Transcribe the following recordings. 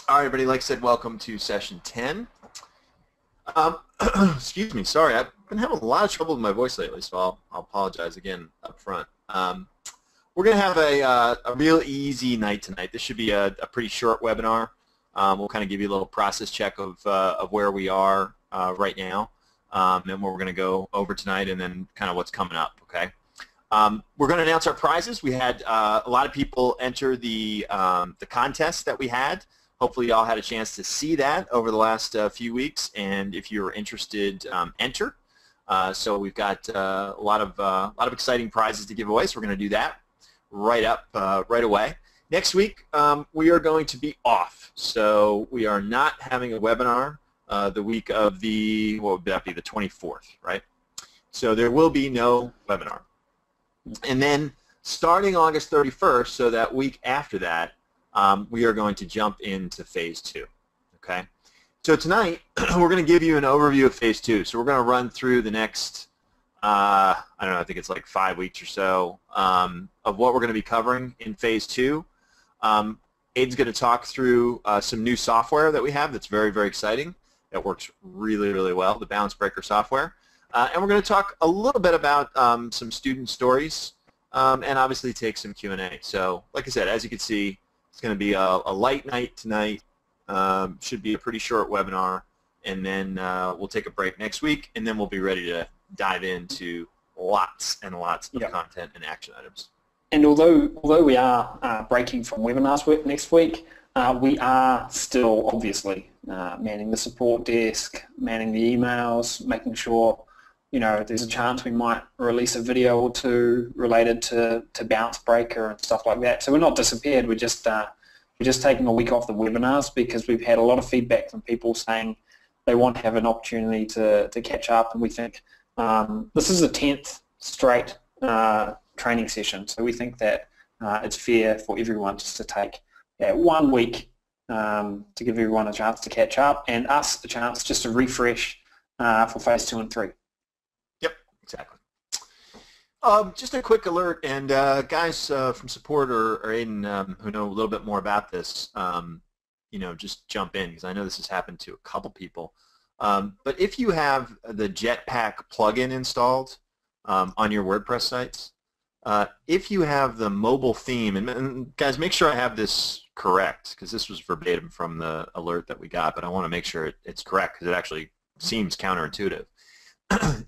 All right, everybody, like I said, welcome to session 10. Excuse me, sorry, I've been having a lot of trouble with my voice lately, so I'll apologize again up front. We're going to have a real easy night tonight. This should be a pretty short webinar. We'll kind of give you a little process check of where we are right now and where we're going to go over tonight and then kind of what's coming up, okay? We're going to announce our prizes. We had a lot of people enter the contest that we had. Hopefully you all had a chance to see that over the last few weeks, and if you're interested, enter. So we've got a lot of exciting prizes to give away, so we're going to do that right away. Next week we are going to be off, so we are not having a webinar the week of what would that be, the 24th, right? So there will be no webinar. And then starting August 31st, so that week after that, we are going to jump into phase 2. Okay? So tonight, we're going to give you an overview of phase 2. So we're going to run through the next, I don't know, I think it's like 5 weeks or so of what we're going to be covering in phase 2. Aiden's going to talk through some new software that we have that's very, very exciting. That works really, really well, the balance breaker software. And we're going to talk a little bit about some student stories and obviously take some Q&A. So like I said, as you can see, it's going to be a light night tonight. Should be a pretty short webinar, and then we'll take a break next week, and then we'll be ready to dive into lots and lots of content and action items. And although we are breaking from webinars next week, we are still obviously manning the support desk, manning the emails, making sure there's a chance we might release a video or two related to Bounce Breaker and stuff like that. So we're not disappeared. We're just taking a week off the webinars because we've had a lot of feedback from people saying they want to have an opportunity to catch up, and we think this is the 10th straight training session. So we think that it's fair for everyone just to take 1 week to give everyone a chance to catch up and us a chance just to refresh for phase 2 and 3. Exactly. Just a quick alert, and guys from support or Aiden who know a little bit more about this, just jump in because I know this has happened to a couple people. But if you have the Jetpack plugin installed on your WordPress sites, if you have the mobile theme, and guys, make sure I have this correct because this was verbatim from the alert that we got, but I want to make sure it's correct because it actually seems counterintuitive.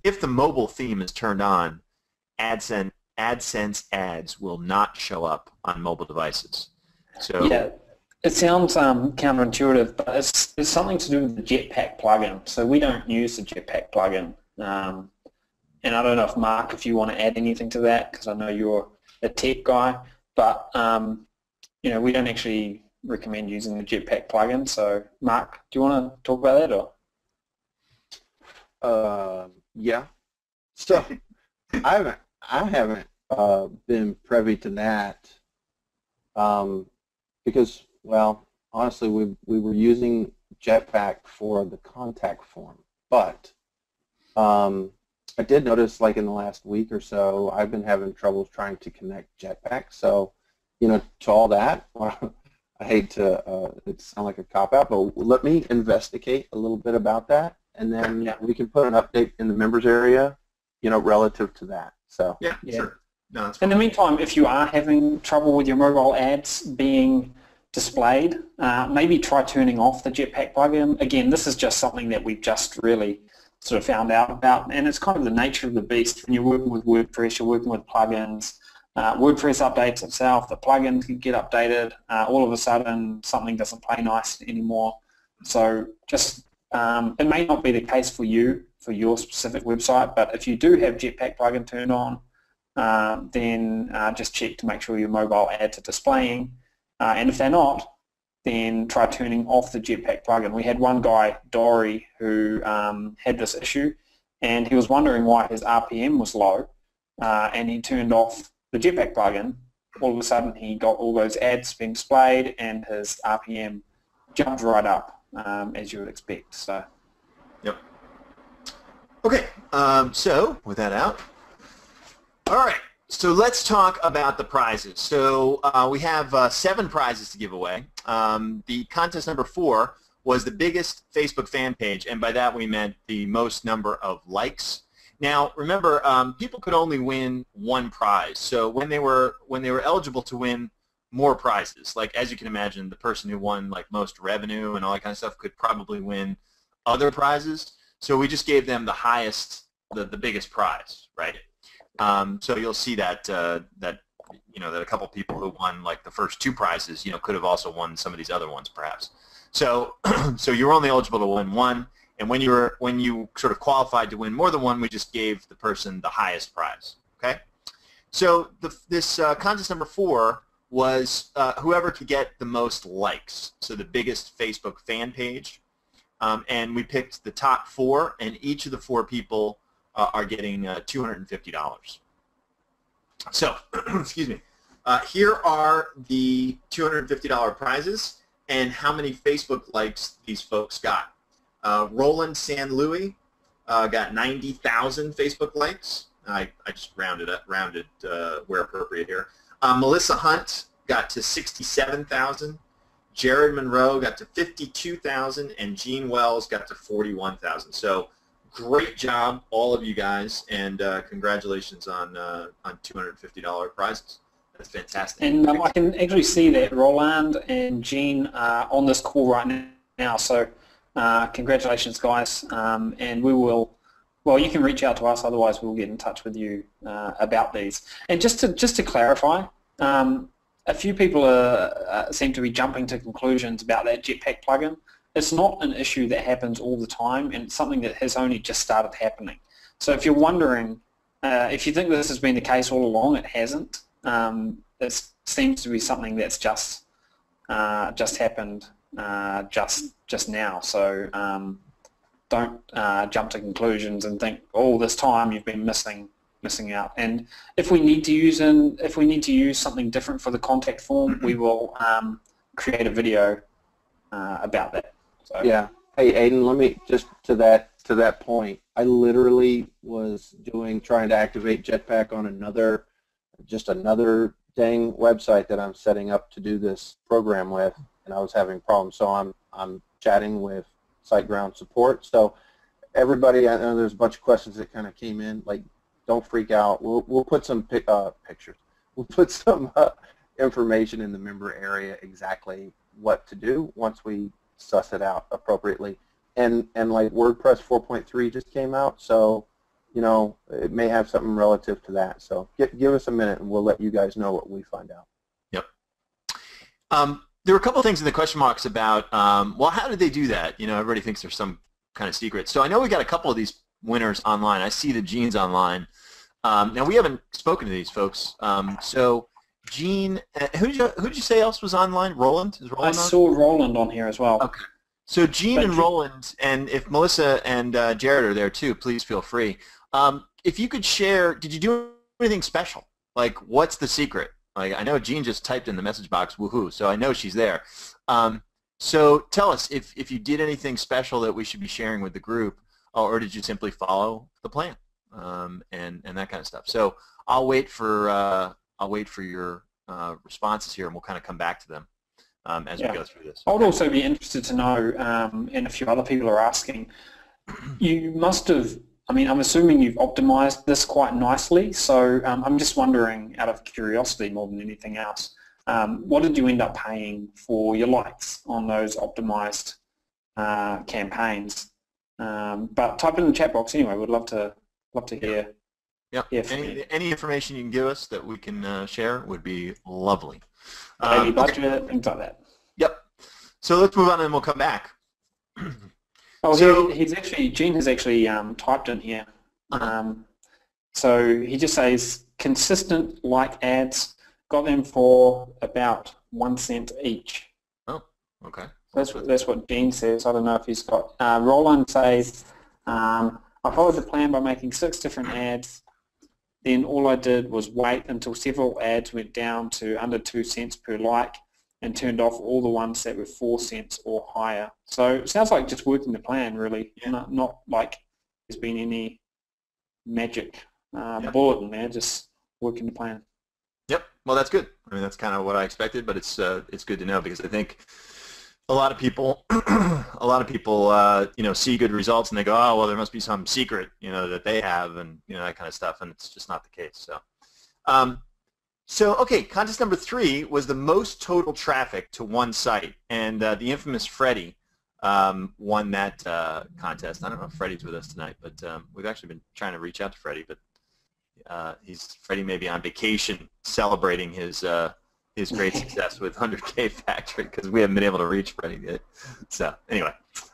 If the mobile theme is turned on, AdSense ads will not show up on mobile devices. So yeah, it sounds counterintuitive, but it's something to do with the Jetpack plugin. So we don't use the Jetpack plugin, and I don't know if you want to add anything to that because I know you're a tech guy, but we don't actually recommend using the Jetpack plugin. So Mark, do you want to talk about that or? Yeah. So I haven't been privy to that because, well, honestly, we were using Jetpack for the contact form, but I did notice, like in the last week or so, I've been having troubles trying to connect Jetpack. So, to all that, I hate to it sound like a cop-out, but let me investigate a little bit about that. And then we can put an update in the members area, relative to that. So yeah. Sure. No, that's fine. In the meantime, if you are having trouble with your mobile ads being displayed, maybe try turning off the Jetpack plugin. Again, this is just something that we've just really sort of found out about, and it's kind of the nature of the beast. When you're working with WordPress, you're working with plugins. WordPress updates itself, the plugins can get updated. All of a sudden, something doesn't play nice anymore. So just it may not be the case for you, for your specific website, but if you do have Jetpack plugin turned on, then just check to make sure your mobile ads are displaying. And if they're not, then try turning off the Jetpack plugin. We had one guy, Dory, who had this issue, and he was wondering why his RPM was low, and he turned off the Jetpack plugin. All of a sudden, he got all those ads being displayed, and his RPM jumped right up. As you would expect. So. Yep. Okay. So with that out, all right. So let's talk about the prizes. So we have 7 prizes to give away. The contest number 4 was the biggest Facebook fan page, and by that we meant the most number of likes. Now remember, people could only win 1 prize. So when they were eligible to win more prizes, like as you can imagine, the person who won like most revenue and all that kind of stuff could probably win other prizes. So we just gave them the highest, the biggest prize, right? So you'll see that that a couple people who won like the first 2 prizes, could have also won some of these other ones perhaps. So so you were only eligible to win 1, and when you sort of qualified to win more than 1, we just gave the person the highest prize. Okay. So this contest number 4 was whoever could get the most likes. So the biggest Facebook fan page, and we picked the top 4, and each of the 4 people are getting $250. So, excuse me. Here are the $250 prizes and how many Facebook likes these folks got. Roland San Louis got 90,000 Facebook likes. I just rounded where appropriate here. Melissa Hunt got to 67,000. Jared Monroe got to 52,000, and Gene Wells got to 41,000. So great job, all of you guys, and congratulations on $250 prizes. That's fantastic. And I can actually see that Roland and Gene are on this call right now. So congratulations, guys. And we will. Well, you can reach out to us. Otherwise, we'll get in touch with you about these. And just to clarify, a few people seem to be jumping to conclusions about that Jetpack plugin. It's not an issue that happens all the time, and it's something that has only just started happening. So if you're wondering, if you think this has been the case all along, it hasn't. It seems to be something that's just happened just now. So don't jump to conclusions and think, oh, this time you've been missing out. And if we need to use something different for the contact form, we will create a video about that. So. Yeah. Hey, Aiden, let me just to that point. I literally was trying to activate Jetpack on another dang website that I'm setting up to do this program with, and I was having problems. So I'm chatting with SiteGround support. So everybody, I know there's a bunch of questions that kind of came in. Like, don't freak out. We'll put some pictures. We'll put some information in the member area exactly what to do once we suss it out appropriately. And like WordPress 4.3 just came out, so it may have something relative to that. So give us a minute, and we'll let you guys know what we find out. Yep. There were a couple of things in the question marks about, well, how did they do that? Everybody thinks there's some kind of secret. So I know we got a couple of these winners online. I see the Gene's online. Now we haven't spoken to these folks. So Gene, who did you say else was online? Roland? Is Roland I saw Roland on here as well. Okay. So Gene and Roland, and if Melissa and Jared are there too, please feel free. If you could share, did you do anything special? Like, what's the secret? Like, I know Gene just typed in the message box, woohoo, so I know she's there. So tell us if you did anything special that we should be sharing with the group, or did you simply follow the plan and that kind of stuff. So I'll wait for your responses here, and we'll kind of come back to them as we go through this. I would also be interested to know, and a few other people are asking, you must have, I'm assuming you've optimized this quite nicely, so I'm just wondering, out of curiosity more than anything else, what did you end up paying for your likes on those optimized campaigns? But type it in the chat box anyway. We'd love to hear. Yep. Any information you can give us that we can share would be lovely. Maybe budget, things like that. Yep. So let's move on, and then we'll come back. Oh, so, Gene has actually typed in here. So he just says consistent like ads, got them for about 1 cent each. Oh, okay. That's what Gene says. I don't know if he's got. Roland says, I followed the plan by making 6 different ads. Then all I did was wait until several ads went down to under 2 cents per like, and turned off all the ones that were 4 cents or higher. So it sounds like just working the plan, really. Yeah. Not like there's been any magic bullet in there, just working to plan. Yep. Well, that's good. I mean, that's kind of what I expected, but it's good to know because I think a lot of people, see good results and they go, oh, well, there must be some secret, that they have, and that kind of stuff, and it's just not the case. Okay, contest number 3 was the most total traffic to one site, and the infamous Freddie won that contest. I don't know if Freddie's with us tonight, but we've actually been trying to reach out to Freddie, but Freddie may be on vacation celebrating his great success with 100K Factory because we haven't been able to reach Freddie yet. So anyway,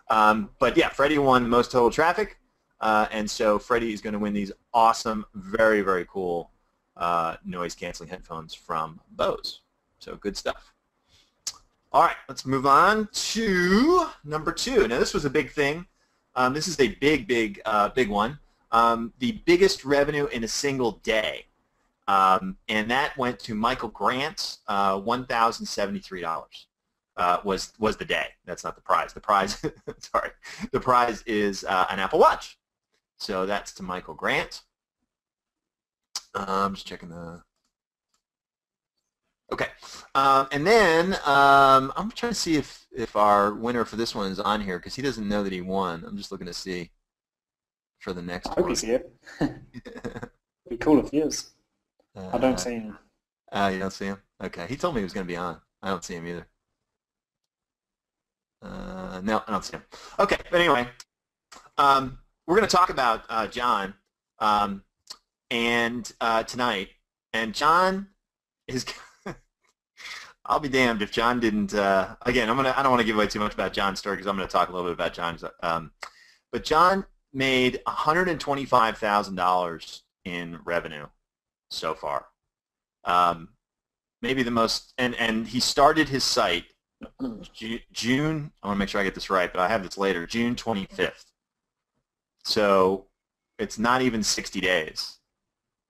but yeah, Freddie won most total traffic, and so Freddie is going to win these awesome, very, very cool noise-canceling headphones from Bose. So good stuff. All right, let's move on to number 2. Now this was a big thing. This is a big one. The biggest revenue in a single day. And that went to Michael Grant, $1,073 was the day. That's not the prize. The prize, sorry, the prize is an Apple Watch. So that's to Michael Grant. I'm just checking the. Okay, and then I'm trying to see if our winner for this one is on here because he doesn't know that he won. I'm just looking to see for the next I hope one. he's here. It'd be cool if he is. I don't see him. You don't see him? Okay. He told me he was going to be on. I don't see him either. No, I don't see him. Okay. But anyway, we're going to talk about John and tonight. And John is. I'll be damned if John didn't. Again, I don't want to give away too much about John's story because I'm going to talk a little bit about John's. But John made $125,000 in revenue so far. Maybe the most, and he started his site June, I want to make sure I get this right, but I have this later, June 25th. So it's not even 60 days.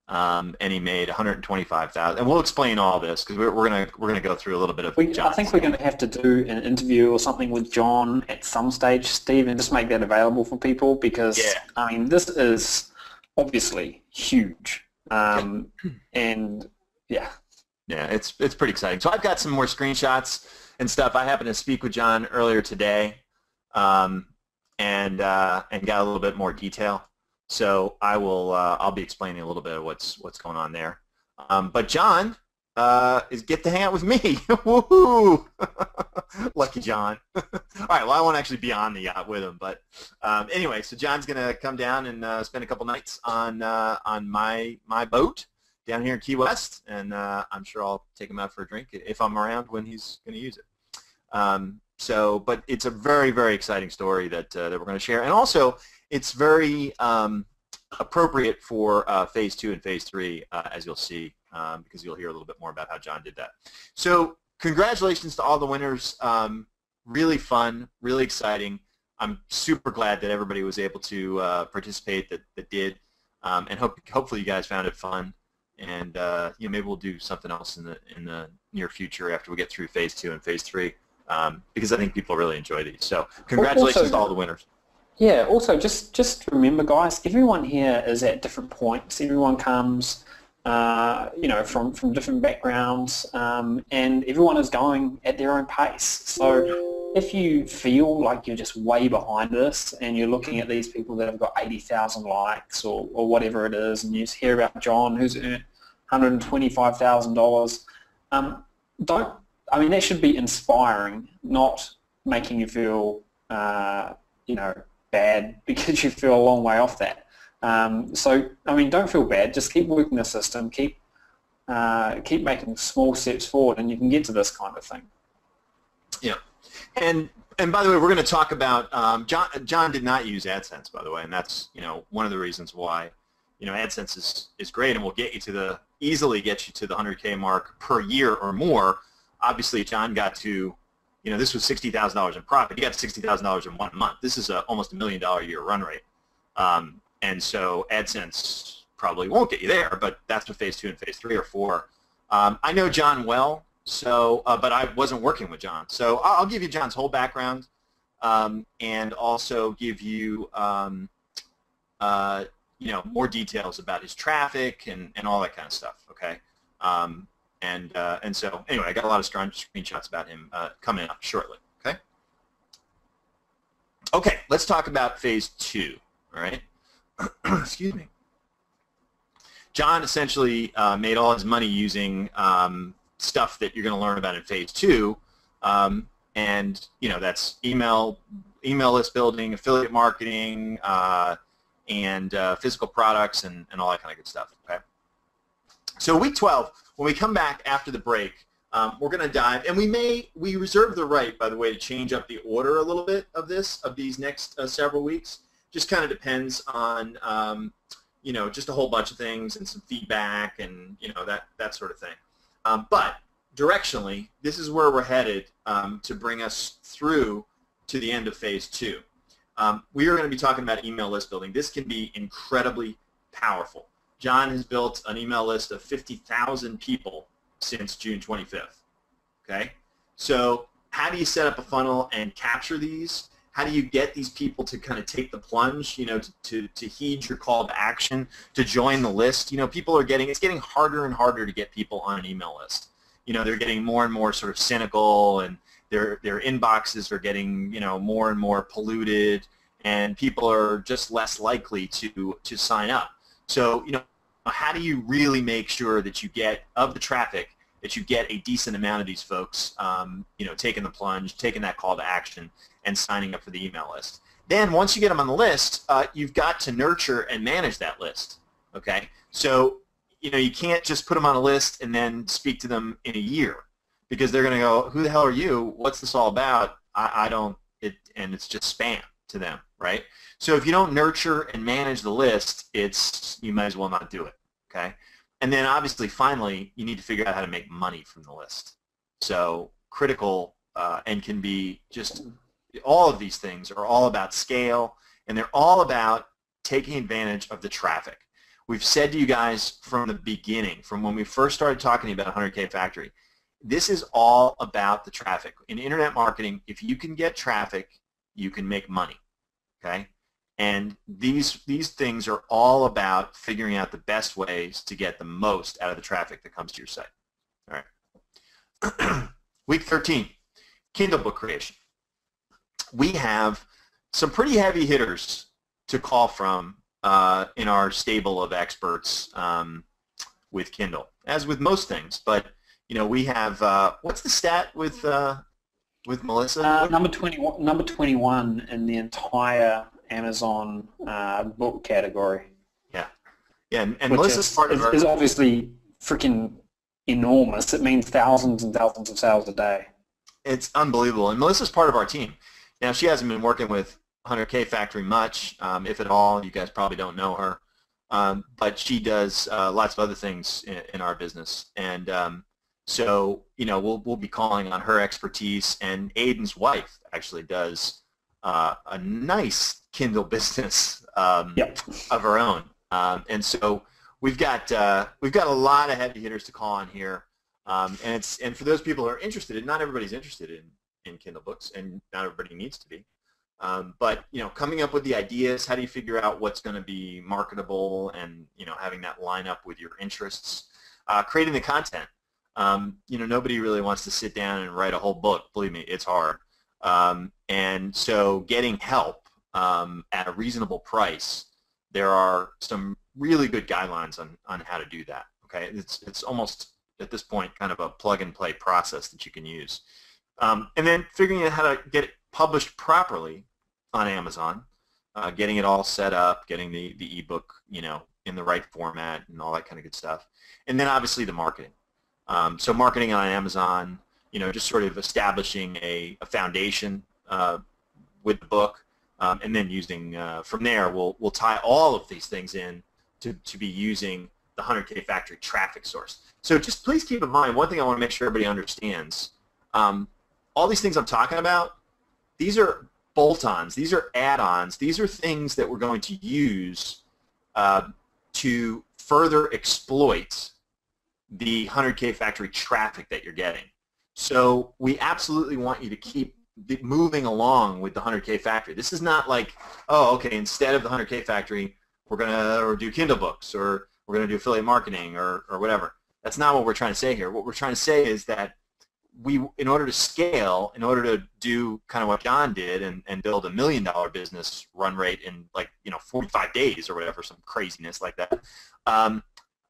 And he made $125,000. And we'll explain all this because we're gonna go through a little bit of. I think we're going to have to do an interview or something with John at some stage, Steve, and just make that available for people because I mean this is obviously huge. And yeah, it's pretty exciting. So I've got some more screenshots and stuff. I happened to speak with John earlier today, and got a little bit more detail. So I'll be explaining a little bit of what's going on there. But John get to hang out with me. Woohoo! Lucky John. All right. Well, I won't actually be on the yacht with him, but anyway, so John's gonna come down and spend a couple nights on my boat down here in Key West, and I'm sure I'll take him out for a drink if I'm around when he's going to use it. But it's a very, very exciting story that we're going to share, and also it's very appropriate for Phase 2 and Phase 3, as you'll see, because you'll hear a little bit more about how John did that. So congratulations to all the winners. Really fun, really exciting. I'm super glad that everybody was able to participate that did, and hopefully you guys found it fun. And maybe we'll do something else in the near future after we get through Phase 2 and Phase 3, because I think people really enjoy these. So congratulations to all the winners. Yeah, also just remember, guys, everyone here is at different points. Everyone comes, from different backgrounds, and everyone is going at their own pace. So if you feel like you're just way behind us and you're looking at these people that have got 80,000 likes or whatever it is, and you just hear about John who's earned $125,000, that should be inspiring, not making you feel, bad because you feel a long way off that. Don't feel bad. Just keep working the system. Keep making small steps forward, and you can get to this kind of thing. Yeah, and by the way, we're going to talk about John did not use AdSense, by the way, and that's one of the reasons why AdSense is great and will easily get you to the 100K mark per year or more. Obviously, John got to. This was $60,000 in profit. He got $60,000 in 1 month. This is almost $1 million a year run rate. And so AdSense probably won't get you there, but that's what Phase 2 and Phase 3 are for. I know John well, but I wasn't working with John. So I'll give you John's whole background, and also give you, more details about his traffic and all that kind of stuff. Okay. And so anyway, I got a lot of screenshots about him coming up shortly. Okay. Okay, let's talk about phase 2. All right. Excuse me. John essentially made all his money using stuff that you're going to learn about in phase 2, and that's email list building, affiliate marketing, and physical products, and all that kind of good stuff. Okay. So week 12, when we come back after the break, we're going to dive, and we reserve the right, by the way, to change up the order a little bit of these next several weeks. Just kind of depends on just a whole bunch of things and some feedback and that sort of thing. But directionally, this is where we're headed to bring us through to the end of phase 2. We are going to be talking about email list building. This can be incredibly powerful. John has built an email list of 50,000 people since June 25th. Okay, so how do you set up a funnel and capture these? How do you get these people to kind of take the plunge, to heed your call to action, to join the list? People are it's getting harder and harder to get people on an email list. They're getting more and more sort of cynical, and their inboxes are getting, more and more polluted, and people are just less likely to sign up. So, how do you really make sure that you get, of the traffic, that you get a decent amount of these folks, taking the plunge, taking that call to action, and signing up for the email list? Then once you get them on the list, you've got to nurture and manage that list. Okay, so you can't just put them on a list and then speak to them in a year, because they're going to go, "Who the hell are you? What's this all about? I don't." And it's just spam to them, right? So if you don't nurture and manage the list, you might as well not do it. Okay, and then obviously, finally, you need to figure out how to make money from the list. So critical and can be just. All of these things are all about scale, and they're all about taking advantage of the traffic. We've said to you guys from the beginning, from when we first started talking about 100K Factory, this is all about the traffic. In internet marketing, if you can get traffic, you can make money. Okay? And these things are all about figuring out the best ways to get the most out of the traffic that comes to your site. All right. Week 13, Kindle book creation. We have some pretty heavy hitters to call from in our stable of experts with Kindle, as with most things. But we have what's the stat with Melissa? Number 21 in the entire Amazon book category. Yeah, and Melissa's part of our is obviously freaking enormous. It means thousands and thousands of sales a day. It's unbelievable, and Melissa's part of our team. Now, she hasn't been working with 100K Factory much, if at all. You guys probably don't know her. But she does lots of other things in our business. And so, we'll be calling on her expertise. And Aiden's wife actually does a nice Kindle business of her own. And so we've got a lot of heavy hitters to call on here. And for those people who are interested, not everybody's interested in Kindle books, and not everybody needs to be. But coming up with the ideas, how do you figure out what's going to be marketable, and having that line up with your interests, creating the content. Nobody really wants to sit down and write a whole book. Believe me, it's hard. And so getting help at a reasonable price, there are some really good guidelines on how to do that. Okay, it's almost at this point kind of a plug and play process that you can use. And then figuring out how to get it published properly on Amazon, getting it all set up, getting the ebook, in the right format and all that kind of good stuff. And then obviously the marketing. So marketing on Amazon, just sort of establishing a foundation with the book, and then using from there, we'll tie all of these things in to be using the 100K Factory traffic source. So just please keep in mind, one thing I want to make sure everybody understands. All these things I'm talking about, these are bolt-ons, these are add-ons, these are things that we're going to use to further exploit the 100K Factory traffic that you're getting. So we absolutely want you to keep moving along with the 100K Factory. This is not like, oh, okay, instead of the 100K Factory, we're going to do Kindle books, or we're going to do affiliate marketing, or whatever. That's not what we're trying to say here. What we're trying to say is that in order to scale, in order to do kind of what John did and build $1 million business run rate in 45 days or whatever, some craziness like that,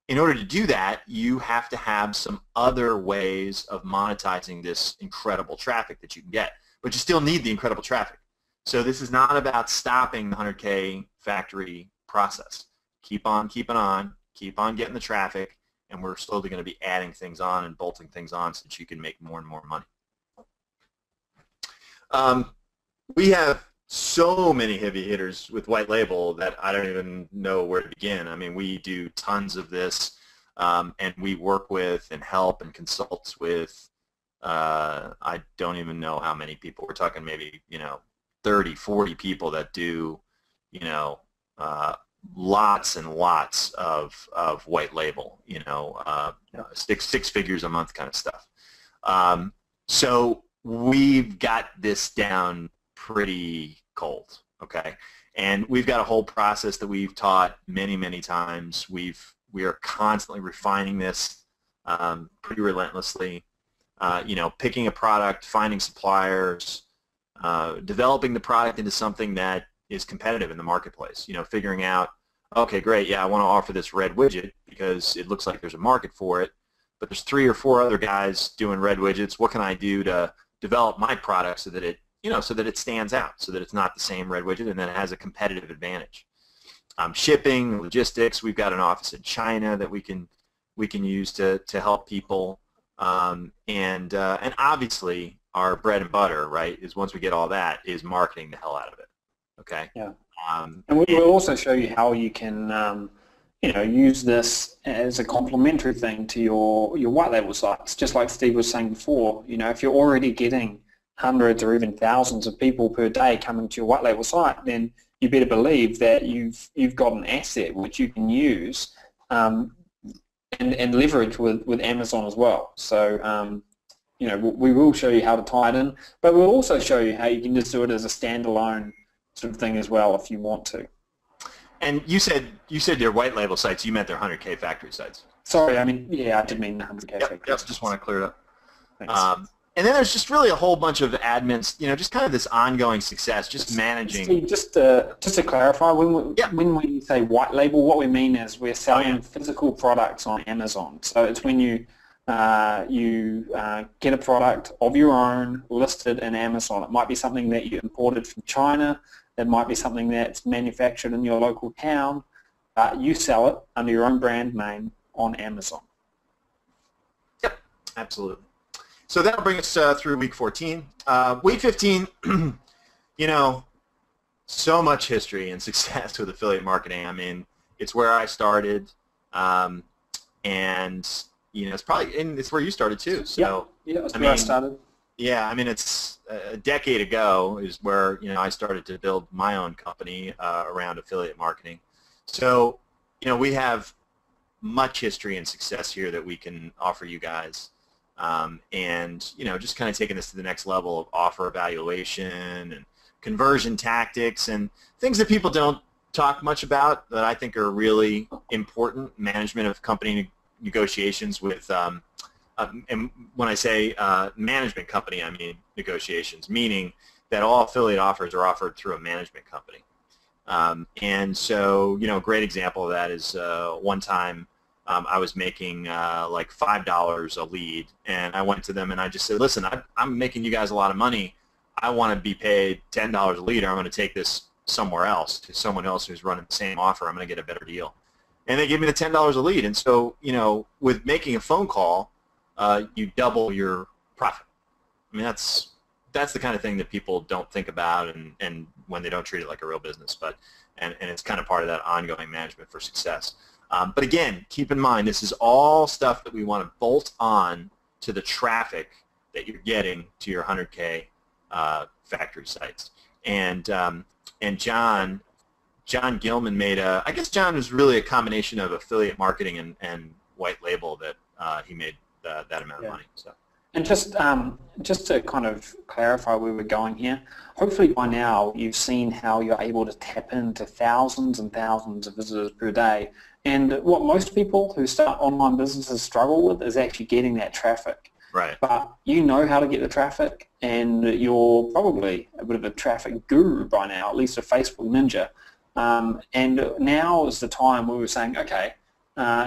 in order to do that, you have to have some other ways of monetizing this incredible traffic that you can get. But you still need the incredible traffic. So this is not about stopping the 100K factory process. Keep on keeping on, keep on getting the traffic, and we're slowly going to be adding things on and bolting things on so that you can make more and more money. We have so many heavy hitters with white label that I don't even know where to begin. I mean, we do tons of this, and we work with and help and consult with, I don't even know how many people. We're talking maybe, 30, 40 people that do, lots and lots of white label, six figures a month kind of stuff. So we've got this down pretty cold, okay? And we've got a whole process that we've taught many, many times. We are constantly refining this pretty relentlessly. Picking a product, finding suppliers, developing the product into something that is competitive in the marketplace. Figuring out, okay, great, yeah, I want to offer this red widget because it looks like there's a market for it, but there's 3 or 4 other guys doing red widgets. What can I do to develop my product so that it, so that it stands out, so that it's not the same red widget and then it has a competitive advantage. Shipping, logistics. We've got an office in China that we can use to help people, and obviously our bread and butter, right, is once we get all that, is marketing the hell out of it. Okay. Yeah. And we'll also show you how you can, use this as a complementary thing to your white label sites. Just like Steve was saying before, if you're already getting hundreds or even thousands of people per day coming to your white label site, then you better believe that you've got an asset which you can use and leverage with Amazon as well. So, we will show you how to tie it in, but we'll also show you how you can just do it as a standalone sort of thing as well if you want to. And you said your white label sites, you meant their 100K factory sites. Sorry, I did mean 100K factory sites. Just want to clear it up. Thanks. And then there's just really a whole bunch of admins, just kind of this ongoing success, just managing. Steve, just to clarify, when we say white label, what we mean is we're selling physical products on Amazon. So it's when you get a product of your own listed in Amazon. It might be something that you imported from China. It might be something that's manufactured in your local town. You sell it under your own brand name on Amazon. Yep, absolutely. So that'll bring us through week 14. Week 15, so much history and success with affiliate marketing. I mean, it's where I started, and it's where you started too. So yeah, that's where I started. Yeah, I mean, it's a decade ago is where I started to build my own company around affiliate marketing. So we have much history and success here that we can offer you guys. And just kind of taking this to the next level of offer evaluation and conversion tactics and things that people don't talk much about that I think are really important. Management of company negotiations with, and when I say management company, I mean negotiations, meaning that all affiliate offers are offered through a management company. And so, a great example of that is one time I was making like $5 a lead, and I went to them and I just said, listen, I'm making you guys a lot of money. I want to be paid $10 a lead, or I'm going to take this somewhere else to someone else who's running the same offer. I'm going to get a better deal. And they gave me the $10 a lead. And so, with making a phone call, you double your profit. I mean, that's the kind of thing that people don't think about, and when they don't treat it like a real business. But and it's kind of part of that ongoing management for success. But again, keep in mind, this is all stuff that we want to bolt on to the traffic that you're getting to your 100K factory sites. And John Gilman made I guess John was really a combination of affiliate marketing and white label that he made that amount of money. So. And just to kind of clarify where we're going here, hopefully by now you've seen how you're able to tap into thousands and thousands of visitors per day. And what most people who start online businesses struggle with is actually getting that traffic. Right. But you know how to get the traffic, and you're probably a bit of a traffic guru by now, at least a Facebook ninja. And now is the time where we're saying, okay,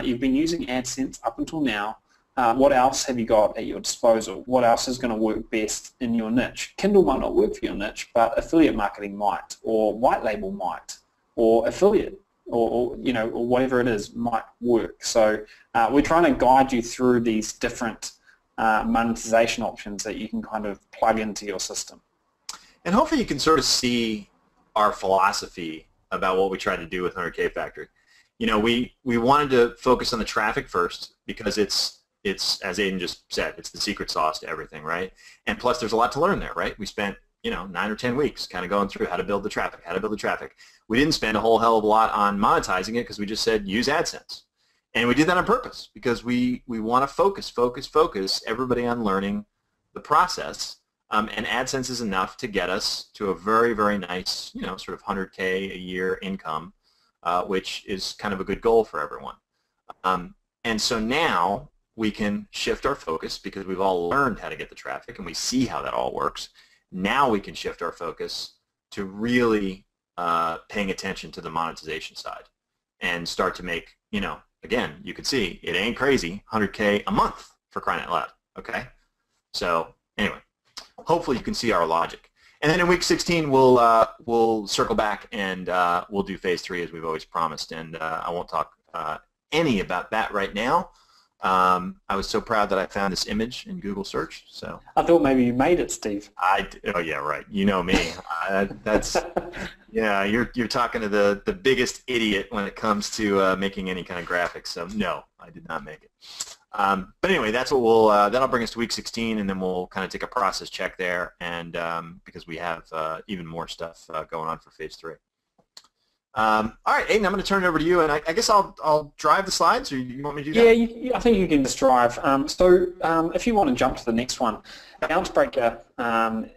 you've been using AdSense up until now. What else have you got at your disposal? What else is going to work best in your niche? Kindle might not work for your niche, but affiliate marketing might, or white label might, or affiliate, or you know, or whatever it is might work. So we're trying to guide you through these different monetization options that you can kind of plug into your system. And hopefully you can sort of see our philosophy about what we tried to do with 100K Factory. You know, we wanted to focus on the traffic first because it's as Aiden just said, it's the secret sauce to everything, right? And plus there's a lot to learn there, right? We spent, you know, 9 or 10 weeks kind of going through how to build the traffic, We didn't spend a whole hell of a lot on monetizing it because we just said use AdSense. And we did that on purpose because we want to focus everybody on learning the process. And AdSense is enough to get us to a very, very nice, you know, sort of 100K a year income, which is kind of a good goal for everyone. And so now we can shift our focus because we've all learned how to get the traffic and we see how that all works. Now we can shift our focus to really paying attention to the monetization side and start to make, you know, again, you can see it ain't crazy, 100K a month for crying out loud, okay? So anyway, hopefully you can see our logic. And then in week 16, we'll circle back and we'll do phase 3 as we've always promised. And I won't talk any about that right now. I was so proud that I found this image in Google search. So I thought maybe you made it, Steve. Oh yeah, right. You know me. That's yeah. You're talking to the biggest idiot when it comes to making any kind of graphics. So no, I did not make it. But anyway, that's what we'll. That'll bring us to week 16, and then we'll kind of take a process check there, and because we have even more stuff going on for phase 3. All right, Aiden, I'm going to turn it over to you, and I guess I'll drive the slides, or you want me to do that? Yeah, I think you can just drive. So if you want to jump to the next one, Bouncebreaker,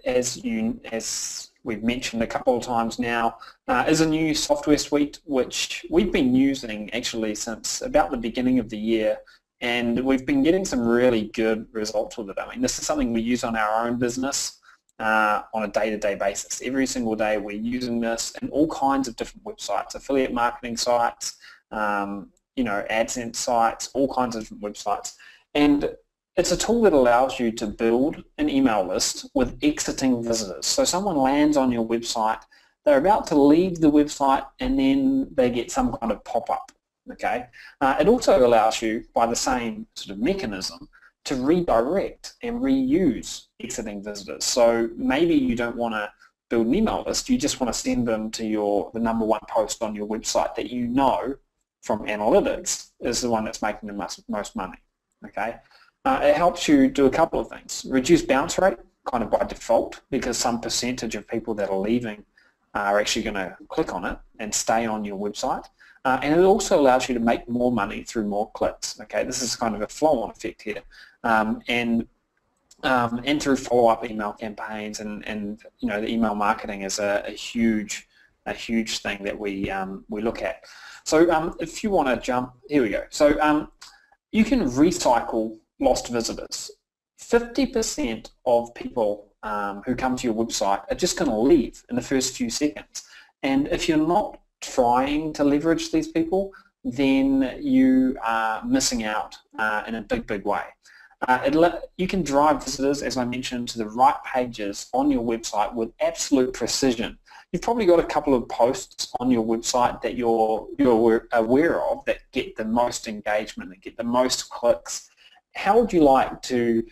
as we've mentioned a couple of times now, is a new software suite which we've been using actually since about the beginning of the year, and we've been getting some really good results with it. I mean, this is something we use on our own business. On a day-to-day basis. Every single day we're using this in all kinds of different websites, affiliate marketing sites, you know, AdSense sites, all kinds of different websites. And it's a tool that allows you to build an email list with exiting visitors. So someone lands on your website, they're about to leave the website, and then they get some kind of pop-up. Okay. It also allows you, by the same sort of mechanism, to redirect and reuse exiting visitors. So maybe you don't want to build an email list, you just want to send them to the #1 post on your website that you know from analytics is the one that's making the most money. Okay, it helps you do a couple of things. Reduce bounce rate, kind of by default, because some percentage of people that are leaving are actually going to click on it and stay on your website. And it also allows you to make more money through more clicks. Okay, this is kind of a flow-on effect here, and through follow-up email campaigns, and you know, the email marketing is a huge thing that we look at. So if you want to jump, here we go. So you can recycle lost visitors. 50% of people who come to your website are just going to leave in the first few seconds, and if you're not trying to leverage these people, then you are missing out in a big way. You can drive visitors, as I mentioned, to the right pages on your website with absolute precision. You've probably got a couple of posts on your website that you're aware of that get the most engagement, that get the most clicks. How would you like to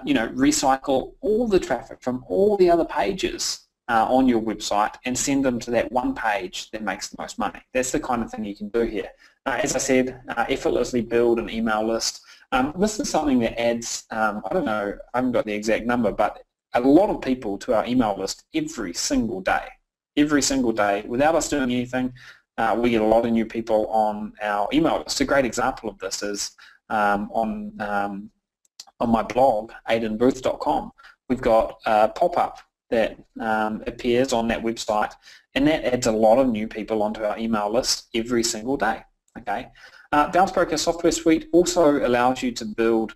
you know, recycle all the traffic from all the other pages on your website and send them to that one page that makes the most money? That's the kind of thing you can do here. As I said, effortlessly build an email list. This is something that adds, I don't know, I haven't got the exact number, but a lot of people to our email list every single day. Every single day, without us doing anything, we get a lot of new people on our email list. A great example of this is on on my blog, aidenbooth.com, we've got a pop-up that appears on that website, and that adds a lot of new people onto our email list every single day. Okay, Bounce Broker Software Suite also allows you to build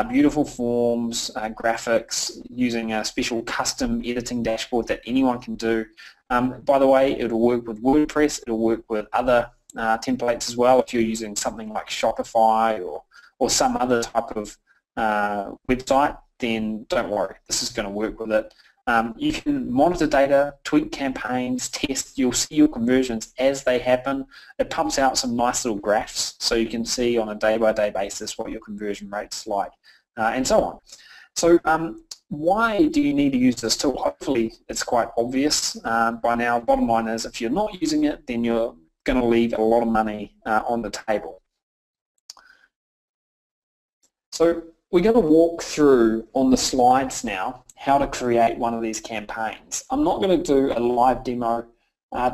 beautiful forms, graphics, using a special custom editing dashboard that anyone can do. By the way, it'll work with WordPress, it'll work with other templates as well. If you're using something like Shopify or some other type of website, then don't worry, this is going to work with it. You can monitor data, tweak campaigns, test. You'll see your conversions as they happen. It pumps out some nice little graphs so you can see on a day-by-day basis what your conversion rate's like, and so on. So why do you need to use this tool? Hopefully it's quite obvious by now. Bottom line is, if you're not using it, then you're going to leave a lot of money on the table. So we're going to walk through on the slides now how to create one of these campaigns. I'm not going to do a live demo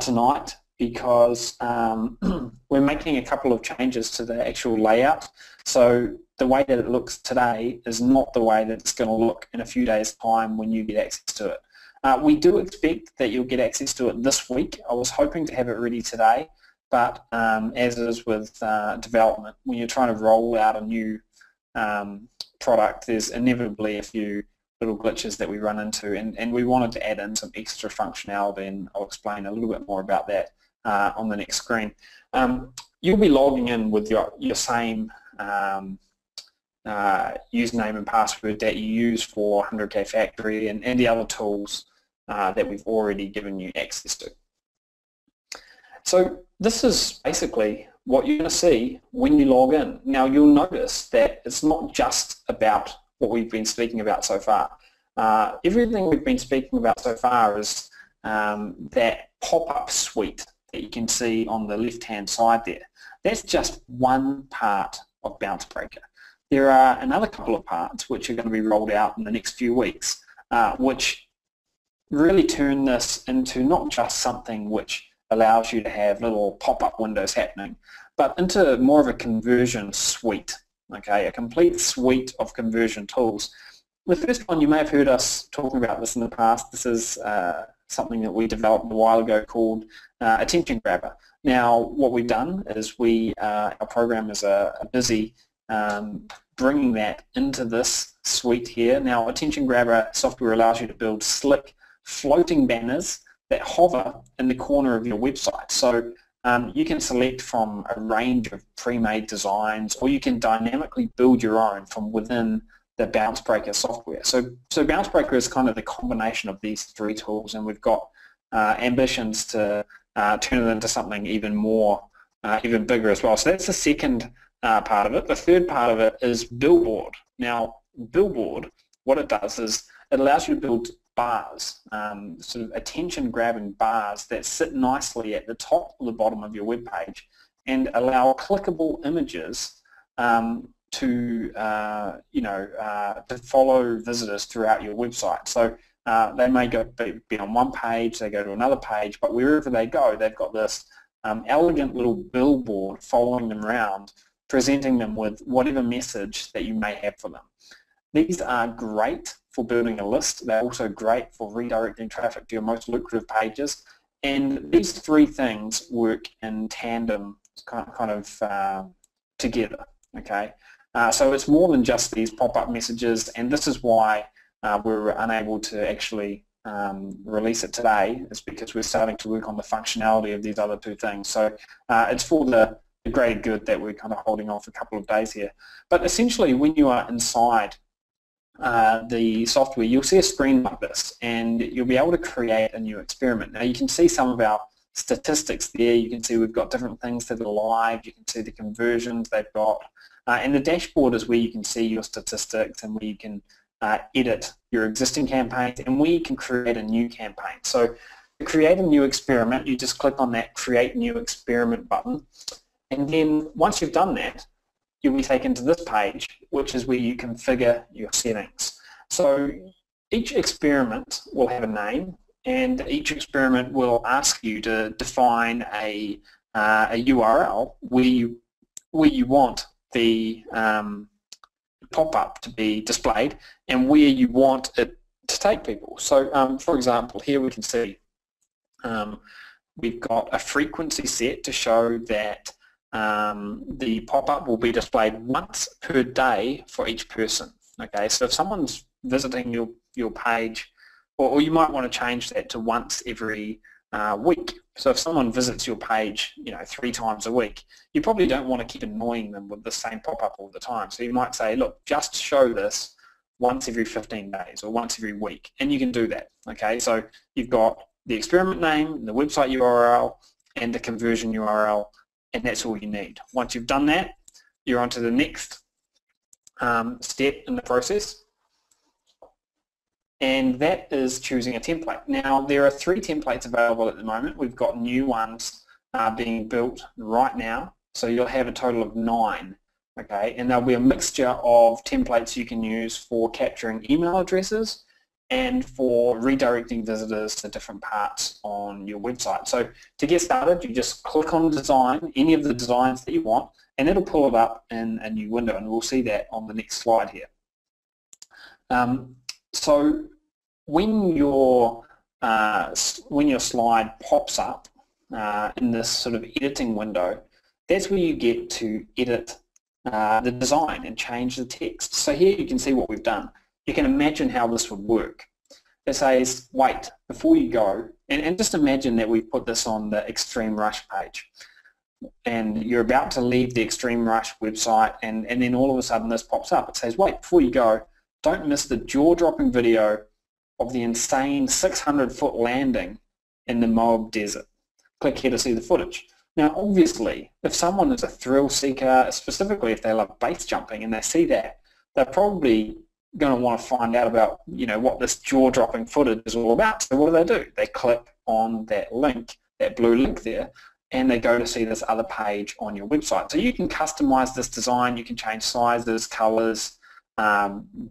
tonight because we're making a couple of changes to the actual layout. So the way that it looks today is not the way that it's going to look in a few days' time when you get access to it. We do expect that you'll get access to it this week. I was hoping to have it ready today, but as is with development, when you're trying to roll out a new product, there's inevitably a few little glitches that we run into, and we wanted to add in some extra functionality, and I'll explain a little bit more about that on the next screen. You'll be logging in with your same username and password that you use for 100K Factory and the other tools that we've already given you access to. So this is basically what you're going to see when you log in. Now you'll notice that it's not just about what we've been speaking about so far. Everything we've been speaking about so far is that pop-up suite that you can see on the left-hand side there. That's just one part of Bounce Breaker. There are another couple of parts which are going to be rolled out in the next few weeks, which really turn this into not just something which allows you to have little pop-up windows happening, but into more of a conversion suite. Okay, a complete suite of conversion tools. The first one, you may have heard us talking about this in the past. This is something that we developed a while ago called Attention Grabber. Now, what we've done is our programmers are busy bringing that into this suite here. Now, Attention Grabber software allows you to build slick floating banners that hover in the corner of your website. So you can select from a range of pre-made designs, or you can dynamically build your own from within the Bounce Breaker software. So Bounce Breaker is kind of the combination of these three tools, and we've got ambitions to turn it into something even more, even bigger as well. So that's the second part of it. The third part of it is Billboard. Now, Billboard, what it does is it allows you to build bars, sort of attention-grabbing bars that sit nicely at the top or the bottom of your web page and allow clickable images to follow visitors throughout your website. So they may be on one page, they go to another page, but wherever they go, they've got this elegant little billboard following them around, presenting them with whatever message that you may have for them. These are great for building a list. They're also great for redirecting traffic to your most lucrative pages. And these three things work in tandem, kind of together. Okay, so it's more than just these pop-up messages, and this is why we're unable to actually release it today. Is because we're starting to work on the functionality of these other two things. So it's for the greater good that we're kind of holding off a couple of days here. But essentially, when you are inside the software, you'll see a screen like this, and you'll be able to create a new experiment. Now you can see some of our statistics there. You can see we've got different things that are live. You can see the conversions they've got, and the dashboard is where you can see your statistics and where you can edit your existing campaigns and where you can create a new campaign. So to create a new experiment, you just click on that Create New Experiment button, and then once you've done that, you'll be taken to this page, which is where you configure your settings. So each experiment will have a name, and each experiment will ask you to define a URL where you want the pop-up to be displayed and where you want it to take people. So for example, here we can see we've got a frequency set to show that the pop-up will be displayed once per day for each person. Okay, so if someone's visiting your page, or you might want to change that to once every week. So if someone visits your page, 3 times a week, you probably don't want to keep annoying them with the same pop-up all the time. So you might say, look, just show this once every 15 days or once every week, and you can do that. Okay, so you've got the experiment name, the website URL, and the conversion URL, and that's all you need. Once you've done that, you're on to the next step in the process, and that is choosing a template. Now, there are 3 templates available at the moment. We've got new ones being built right now, so you'll have a total of 9. Okay, and there'll be a mixture of templates you can use for capturing email addresses and for redirecting visitors to different parts on your website. So to get started, you just click on design, any of the designs that you want, and it'll pull it up in a new window, and we'll see that on the next slide here. So when your slide pops up in this sort of editing window, that's where you get to edit the design and change the text. So here you can see what we've done. You can imagine how this would work. It says, wait, before you go, and just imagine that we've put this on the Extreme Rush page, and you're about to leave the Extreme Rush website, and then all of a sudden this pops up. It says, wait, before you go, don't miss the jaw-dropping video of the insane 600-foot landing in the Moab Desert. Click here to see the footage. Now, obviously, if someone is a thrill seeker, specifically if they love base jumping and they see that, they're probably going to want to find out about, what this jaw-dropping footage is all about. So what do? They click on that link, that blue link there, and they go to see this other page on your website. So you can customize this design. You can change sizes, colors,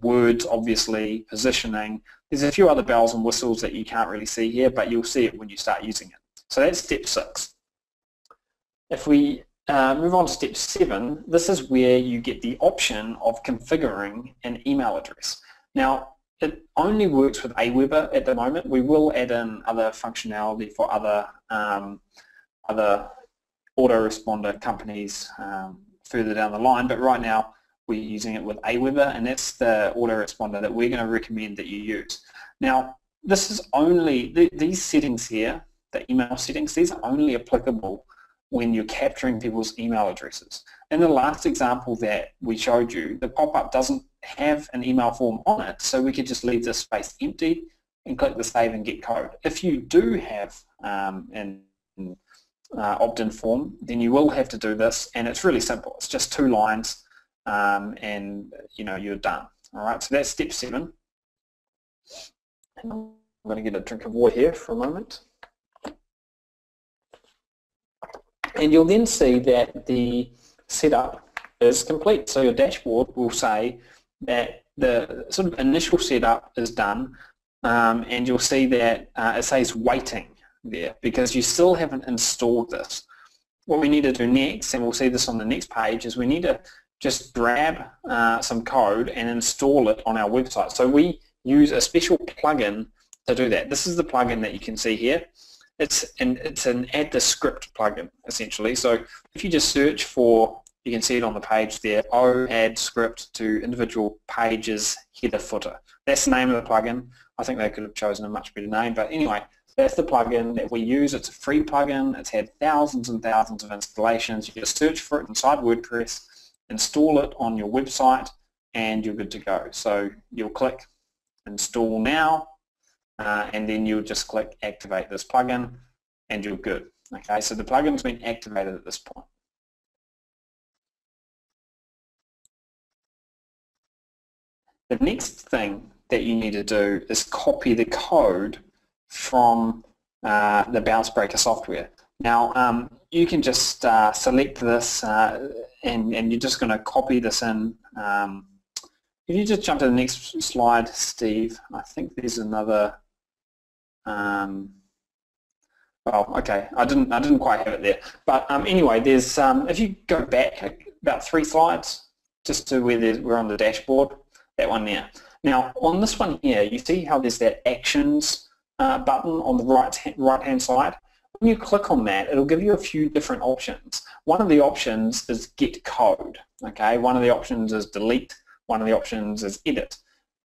words, obviously, positioning. There's a few other bells and whistles that you can't really see here, but you'll see it when you start using it. So that's step 6. If we move on to step 7, this is where you get the option of configuring an email address. Now, it only works with Aweber at the moment. We will add in other functionality for other autoresponder companies further down the line, but right now we're using it with Aweber, and that's the autoresponder that we're going to recommend that you use. Now, this is only, these settings here, the email settings, these are only applicable when you're capturing people's email addresses. In the last example that we showed you, the pop-up doesn't have an email form on it, so we could just leave this space empty and click the Save and Get Code. If you do have an opt-in form, then you will have to do this, and it's really simple. It's just 2 lines, and you're done. All right, so that's step 7. And I'm going to get a drink of water here for a moment. And you'll then see that the setup is complete. So your dashboard will say that the sort of initial setup is done, and you'll see that it says waiting there because you still haven't installed this. What we need to do next, and we'll see this on the next page, is we need to just grab some code and install it on our website. So we use a special plugin to do that. This is the plugin that you can see here. It's an add the script plugin, essentially. So if you just search for, you can see it on the page there, add script to individual pages header footer. That's the name of the plugin. I think they could have chosen a much better name, but anyway, that's the plugin that we use. It's a free plugin. It's had thousands and thousands of installations. You just search for it inside WordPress, install it on your website, and you're good to go. So you'll click install now, and then you'll just click activate this plugin, and you're good. Okay, so the plugin's been activated at this point. The next thing that you need to do is copy the code from the Bounce Breaker software. Now, you can just select this, and you're just going to copy this in. If you just jump to the next slide, Steve, I think there's another. Well, okay, I didn't quite have it there, but anyway, there's if you go back about 3 slides just to where we're on the dashboard, that one there. Now on this one here, you see how there's that Actions button on the right-hand side. When you click on that, it'll give you a few different options. One of the options is Get Code. Okay, one of the options is Delete. One of the options is Edit.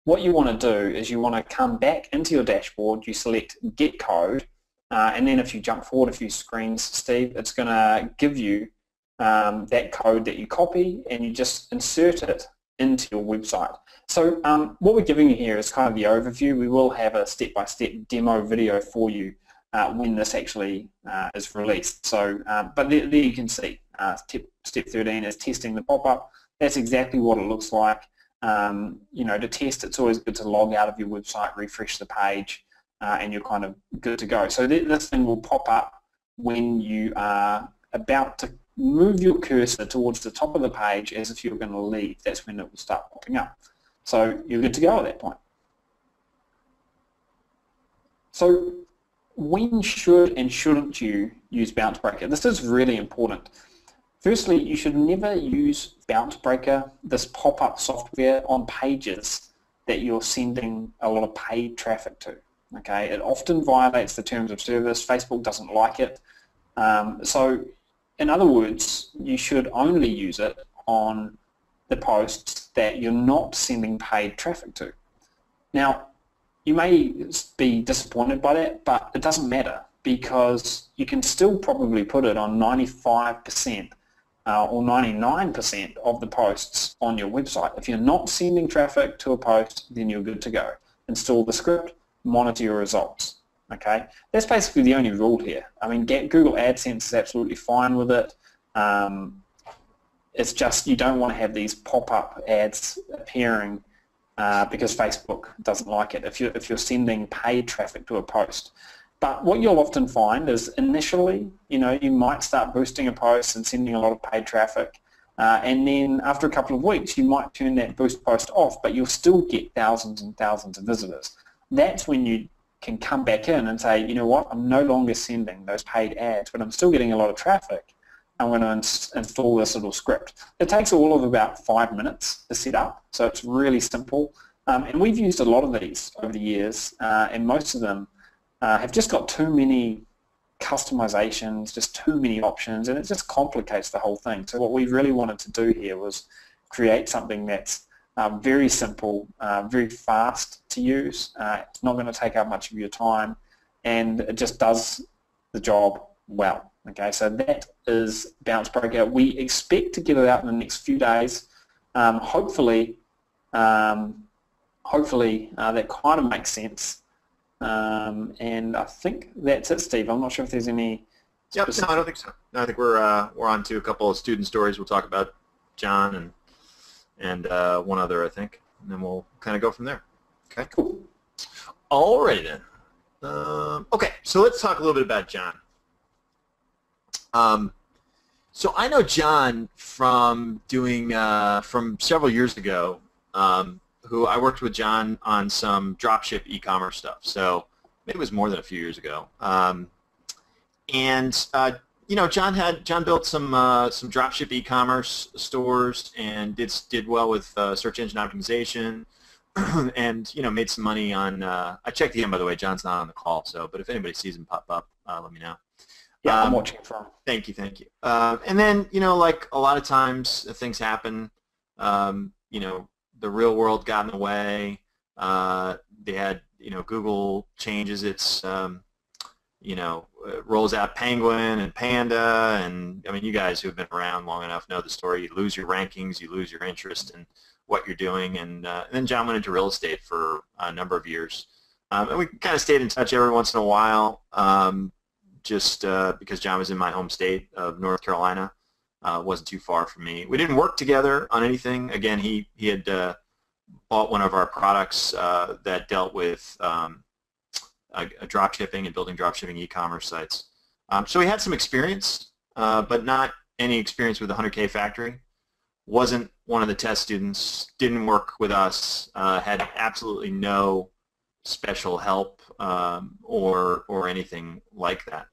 What you want to do is you want to come back into your dashboard, you select Get Code, and then if you jump forward a few screens, Steve, it's going to give you that code that you copy, and you just insert it into your website. So what we're giving you here is kind of the overview. We will have a step-by-step demo video for you when this actually is released. So, but there you can see step 13 is testing the pop-up. That's exactly what it looks like. You know, to test, it's always good to log out of your website, refresh the page, and you're kind of good to go. So this thing will pop up when you are about to move your cursor towards the top of the page as if you're going to leave. That's when it will start popping up. So you're good to go at that point. So when should and shouldn't you use Bounce Breaker? This is really important. Firstly, you should never use Bounce Breaker, this pop-up software, on pages that you're sending a lot of paid traffic to. Okay, it often violates the terms of service. Facebook doesn't like it. So in other words, you should only use it on the posts that you're not sending paid traffic to. Now, you may be disappointed by that, but it doesn't matter, because you can still probably put it on 95% or 99% of the posts on your website. If you're not sending traffic to a post, then you're good to go. Install the script, monitor your results. Okay, that's basically the only rule here. I mean, Google AdSense is absolutely fine with it. It's just you don't want to have these pop-up ads appearing because Facebook doesn't like it if you're sending paid traffic to a post. But what you'll often find is initially, you know, you might start boosting a post and sending a lot of paid traffic, and then after a couple of weeks you might turn that boost post off, but you'll still get thousands and thousands of visitors. That's when you can come back in and say, you know what, I'm no longer sending those paid ads, but I'm still getting a lot of traffic. I'm going to install this little script. It takes all of about 5 minutes to set up, so it's really simple. And we've used a lot of these over the years, and most of them have just got too many customizations, just too many options, and it just complicates the whole thing. So what we really wanted to do here was create something that's very simple, very fast to use. It's not going to take up much of your time, and it just does the job well. Okay, so that is Bounce Breaker. We expect to get it out in the next few days. Hopefully that kind of makes sense. And I think that's it, Steve. I'm not sure if there's any. Yep, no, I don't think so. No, I think we're on to a couple of student stories. We'll talk about John and one other, I think, and then we'll kind of go from there. Okay, cool. Alrighty then. Okay, so let's talk a little bit about John. So I know John from doing from several years ago. Who I worked with John on some dropship e-commerce stuff. So maybe it was more than a few years ago. You know, John built some dropship e-commerce stores and did well with search engine optimization, and you know, made some money on. I checked again, by the way. John's not on the call, so but if anybody sees him pop up, let me know. Yeah, I'm watching from. Thank you. And then, you know, like a lot of times things happen. You know, the real world got in the way. They had, you know, Google changes its, you know, rolls out Penguin and Panda, and I mean, you guys who have been around long enough know the story. You lose your rankings, you lose your interest in what you're doing, and then John went into real estate for a number of years, and we kind of stayed in touch every once in a while. Just because John was in my home state of North Carolina, wasn't too far from me. We didn't work together on anything. Again, he had bought one of our products that dealt with drop shipping and building drop shipping e-commerce sites. So he had some experience, but not any experience with the 100K factory. Wasn't one of the test students, didn't work with us, had absolutely no special help or anything like that.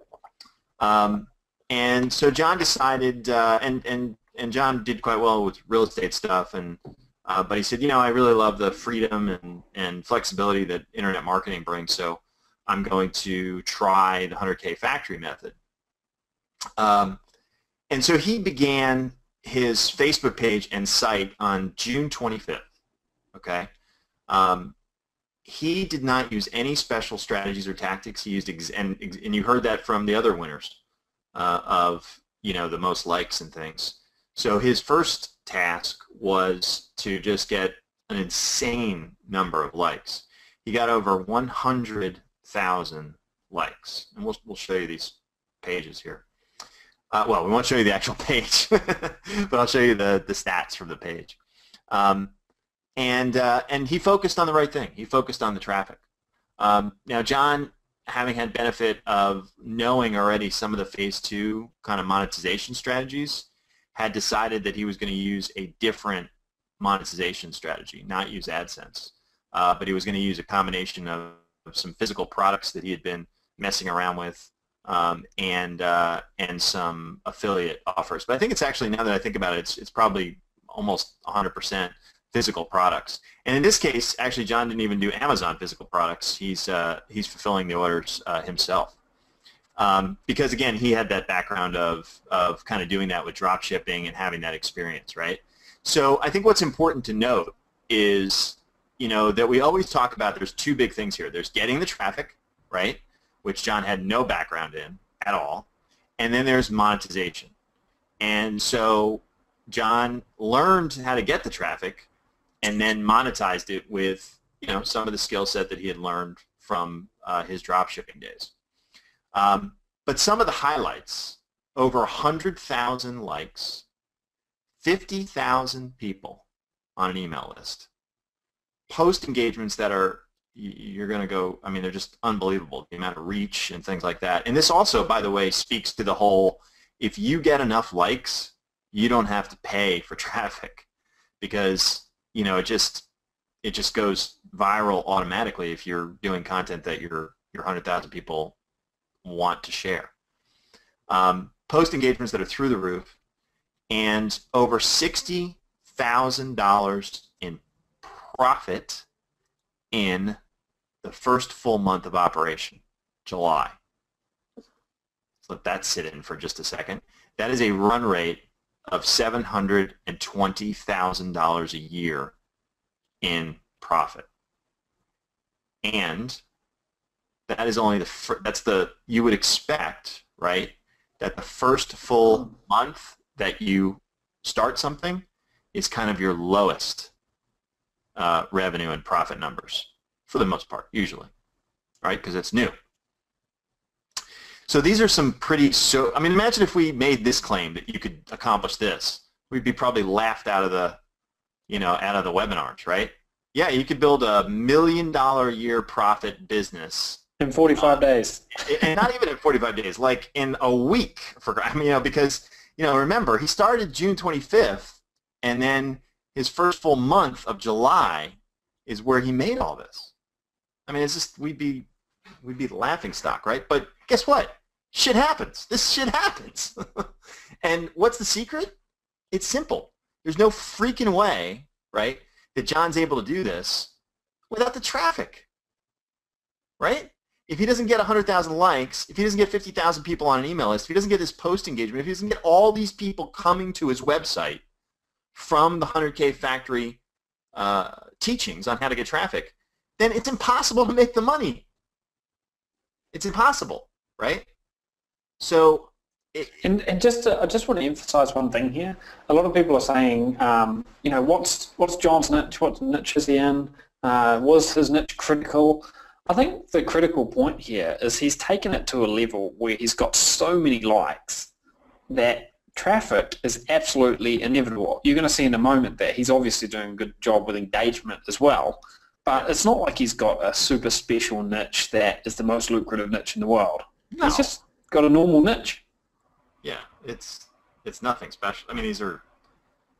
And so John decided, and and John did quite well with real estate stuff, and but he said, I really love the freedom and flexibility that internet marketing brings, so I'm going to try the 100K factory method. And so he began his Facebook page and site on June 25th. Okay, he did not use any special strategies or tactics. He used and you heard that from the other winners of the most likes and things. So his first task was to just get an insane number of likes. He got over 100,000 likes, and we'll show you these pages here. Well, we won't show you the actual page, but I'll show you the stats from the page. And he focused on the right thing. He focused on the traffic. Now, John, having had benefit of knowing already some of the phase 2 kind of monetization strategies, had decided that he was going to use a different monetization strategy, not use AdSense, but he was going to use a combination of some physical products that he had been messing around with, and some affiliate offers. But I think it's actually, now that I think about it, it's probably almost 100% physical products. And in this case, actually, John didn't even do Amazon physical products. He's fulfilling the orders himself. Because again, he had that background of kind of doing that with drop shipping and having that experience, right? So I think what's important to note is, that we always talk about there's two big things here. There's getting the traffic, right, which John had no background in at all, and then there's monetization. And so John learned how to get the traffic and then monetized it with, some of the skill set that he had learned from his drop shipping days. But some of the highlights: over 100,000 likes, 50,000 people on an email list, post engagements that are, you're going to go, they're just unbelievable, the amount of reach and things like that. And this also, by the way, speaks to the whole, if you get enough likes, you don't have to pay for traffic, because, it just goes viral automatically if you're doing content that your 100,000 people want to share. Post engagements that are through the roof, and over $60,000 in profit in the first full month of operation, July. Let's let that sit in for just a second. That is a run rate of $720,000 a year in profit. And that is only you would expect, right, that the first full month that you start something is kind of your lowest revenue and profit numbers, for the most part, usually, right, because it's new. So these are some pretty, imagine if we made this claim that you could accomplish this. We'd be probably laughed out of the, out of the webinars, right? Yeah, you could build $1 million a year profit business in 45 days. And not even in 45 days, like in a week. Because, remember, he started June 25th, and then his first full month of July is where he made all this. It's just, we'd be the laughing stock, right? But guess what? Shit happens. This shit happens. And what's the secret? It's simple. There's no freaking way, right, that John's able to do this without the traffic, right? If he doesn't get 100,000 likes, if he doesn't get 50,000 people on an email list, if he doesn't get this post engagement, if he doesn't get all these people coming to his website from the 100K Factory teachings on how to get traffic, then it's impossible to make the money. It's impossible, right? So, I just want to emphasize one thing here. A lot of people are saying, what's John's niche? What niche is he in? Was his niche critical? I think the critical point here is he's taken it to a level where he's got so many likes that traffic is absolutely inevitable. You're going to see in a moment that he's obviously doing a good job with engagement as well, but it's not like he's got a super special niche that is the most lucrative niche in the world. No. He's just got a normal niche. Yeah, it's nothing special. These are,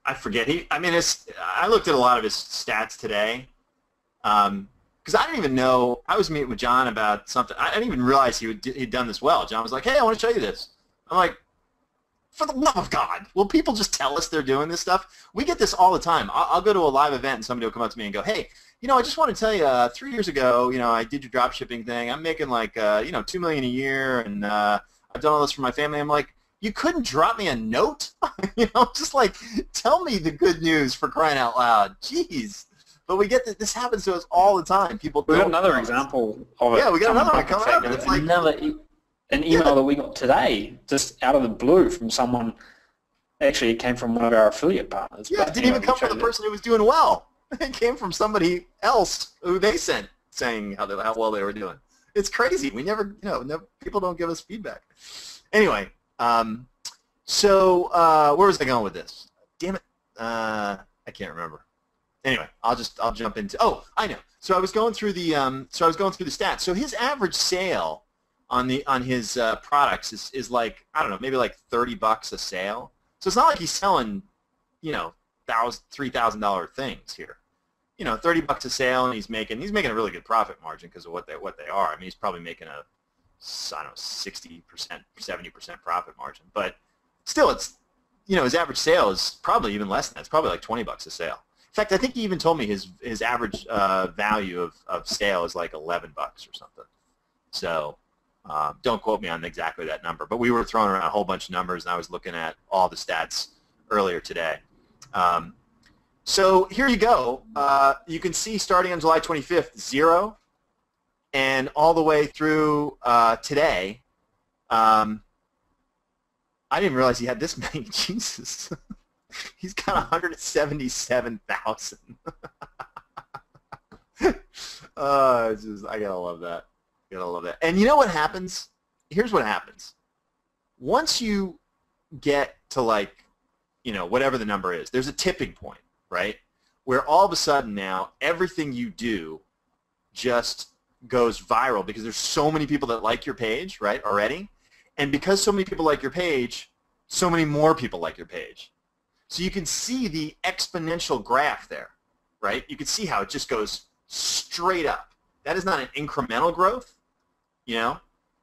I forget. I looked at a lot of his stats today, because I didn't even know. I was meeting with John about something. I didn't even realize he'd done this well. John was like, "Hey, I want to show you this." I'm like, For the love of God, will people just tell us they're doing this stuff? We get this all the time. I'll go to a live event and somebody will come up to me and go, hey, I just want to tell you, 3 years ago, I did your drop shipping thing. I'm making like, $2 million a year, and I've done all this for my family. I'm like, you couldn't drop me a note? Just like, tell me the good news, for crying out loud. Jeez. But we get this happens to us all the time. People. We got another example of it. Yeah, we got another one coming up. It's like an email that we got today, just out of the blue, from someone. Actually, it came from one of our affiliate partners. Yeah, it didn't even come from the person who was doing well. It came from somebody else who they sent saying how well they were doing. It's crazy. We never, people don't give us feedback. Anyway, so where was I going with this? Damn it, I can't remember. Anyway, I'll jump into. Oh, I know. So I was going through the stats. So his average sale on his products is like, I don't know, maybe like $30 a sale. So it's not like he's selling, $3,000 things here. $30 a sale, and he's making a really good profit margin because of what they are. I mean, he's probably making a, I don't know, 60%, 70% profit margin. But still, it's, his average sale is probably even less than that. It's probably like $20 a sale. In fact, I think he even told me his average value of sale is like $11 or something. So don't quote me on exactly that number. But we were throwing around a whole bunch of numbers, and I was looking at all the stats earlier today. So here you go. You can see starting on July 25th, 0, and all the way through today. I didn't realize he had this many. Jesus. He's got 177,000. I gotta love that. And you know what happens? Here's what happens. Once you get to like, whatever the number is, there's a tipping point, right? Where all of a sudden now everything you do just goes viral because there's so many people that like your page, right, already. And because so many people like your page, so many more people like your page. So you can see the exponential graph there, right? You can see how it just goes straight up. That is not an incremental growth,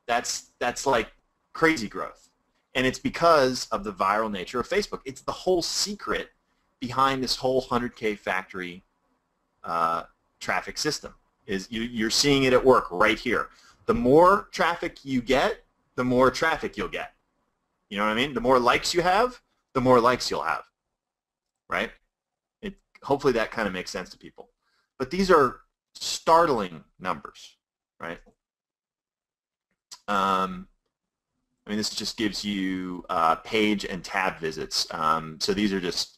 That's like crazy growth. And it's because of the viral nature of Facebook. It's the whole secret behind this whole 100K factory traffic system. Is you're seeing it at work right here. The more traffic you get, the more traffic you'll get. You know what I mean? The more likes you have, the more likes you'll have. Right? Hopefully that kind of makes sense to people. But these are startling numbers, right? I mean, this just gives you page and tab visits. So these are just,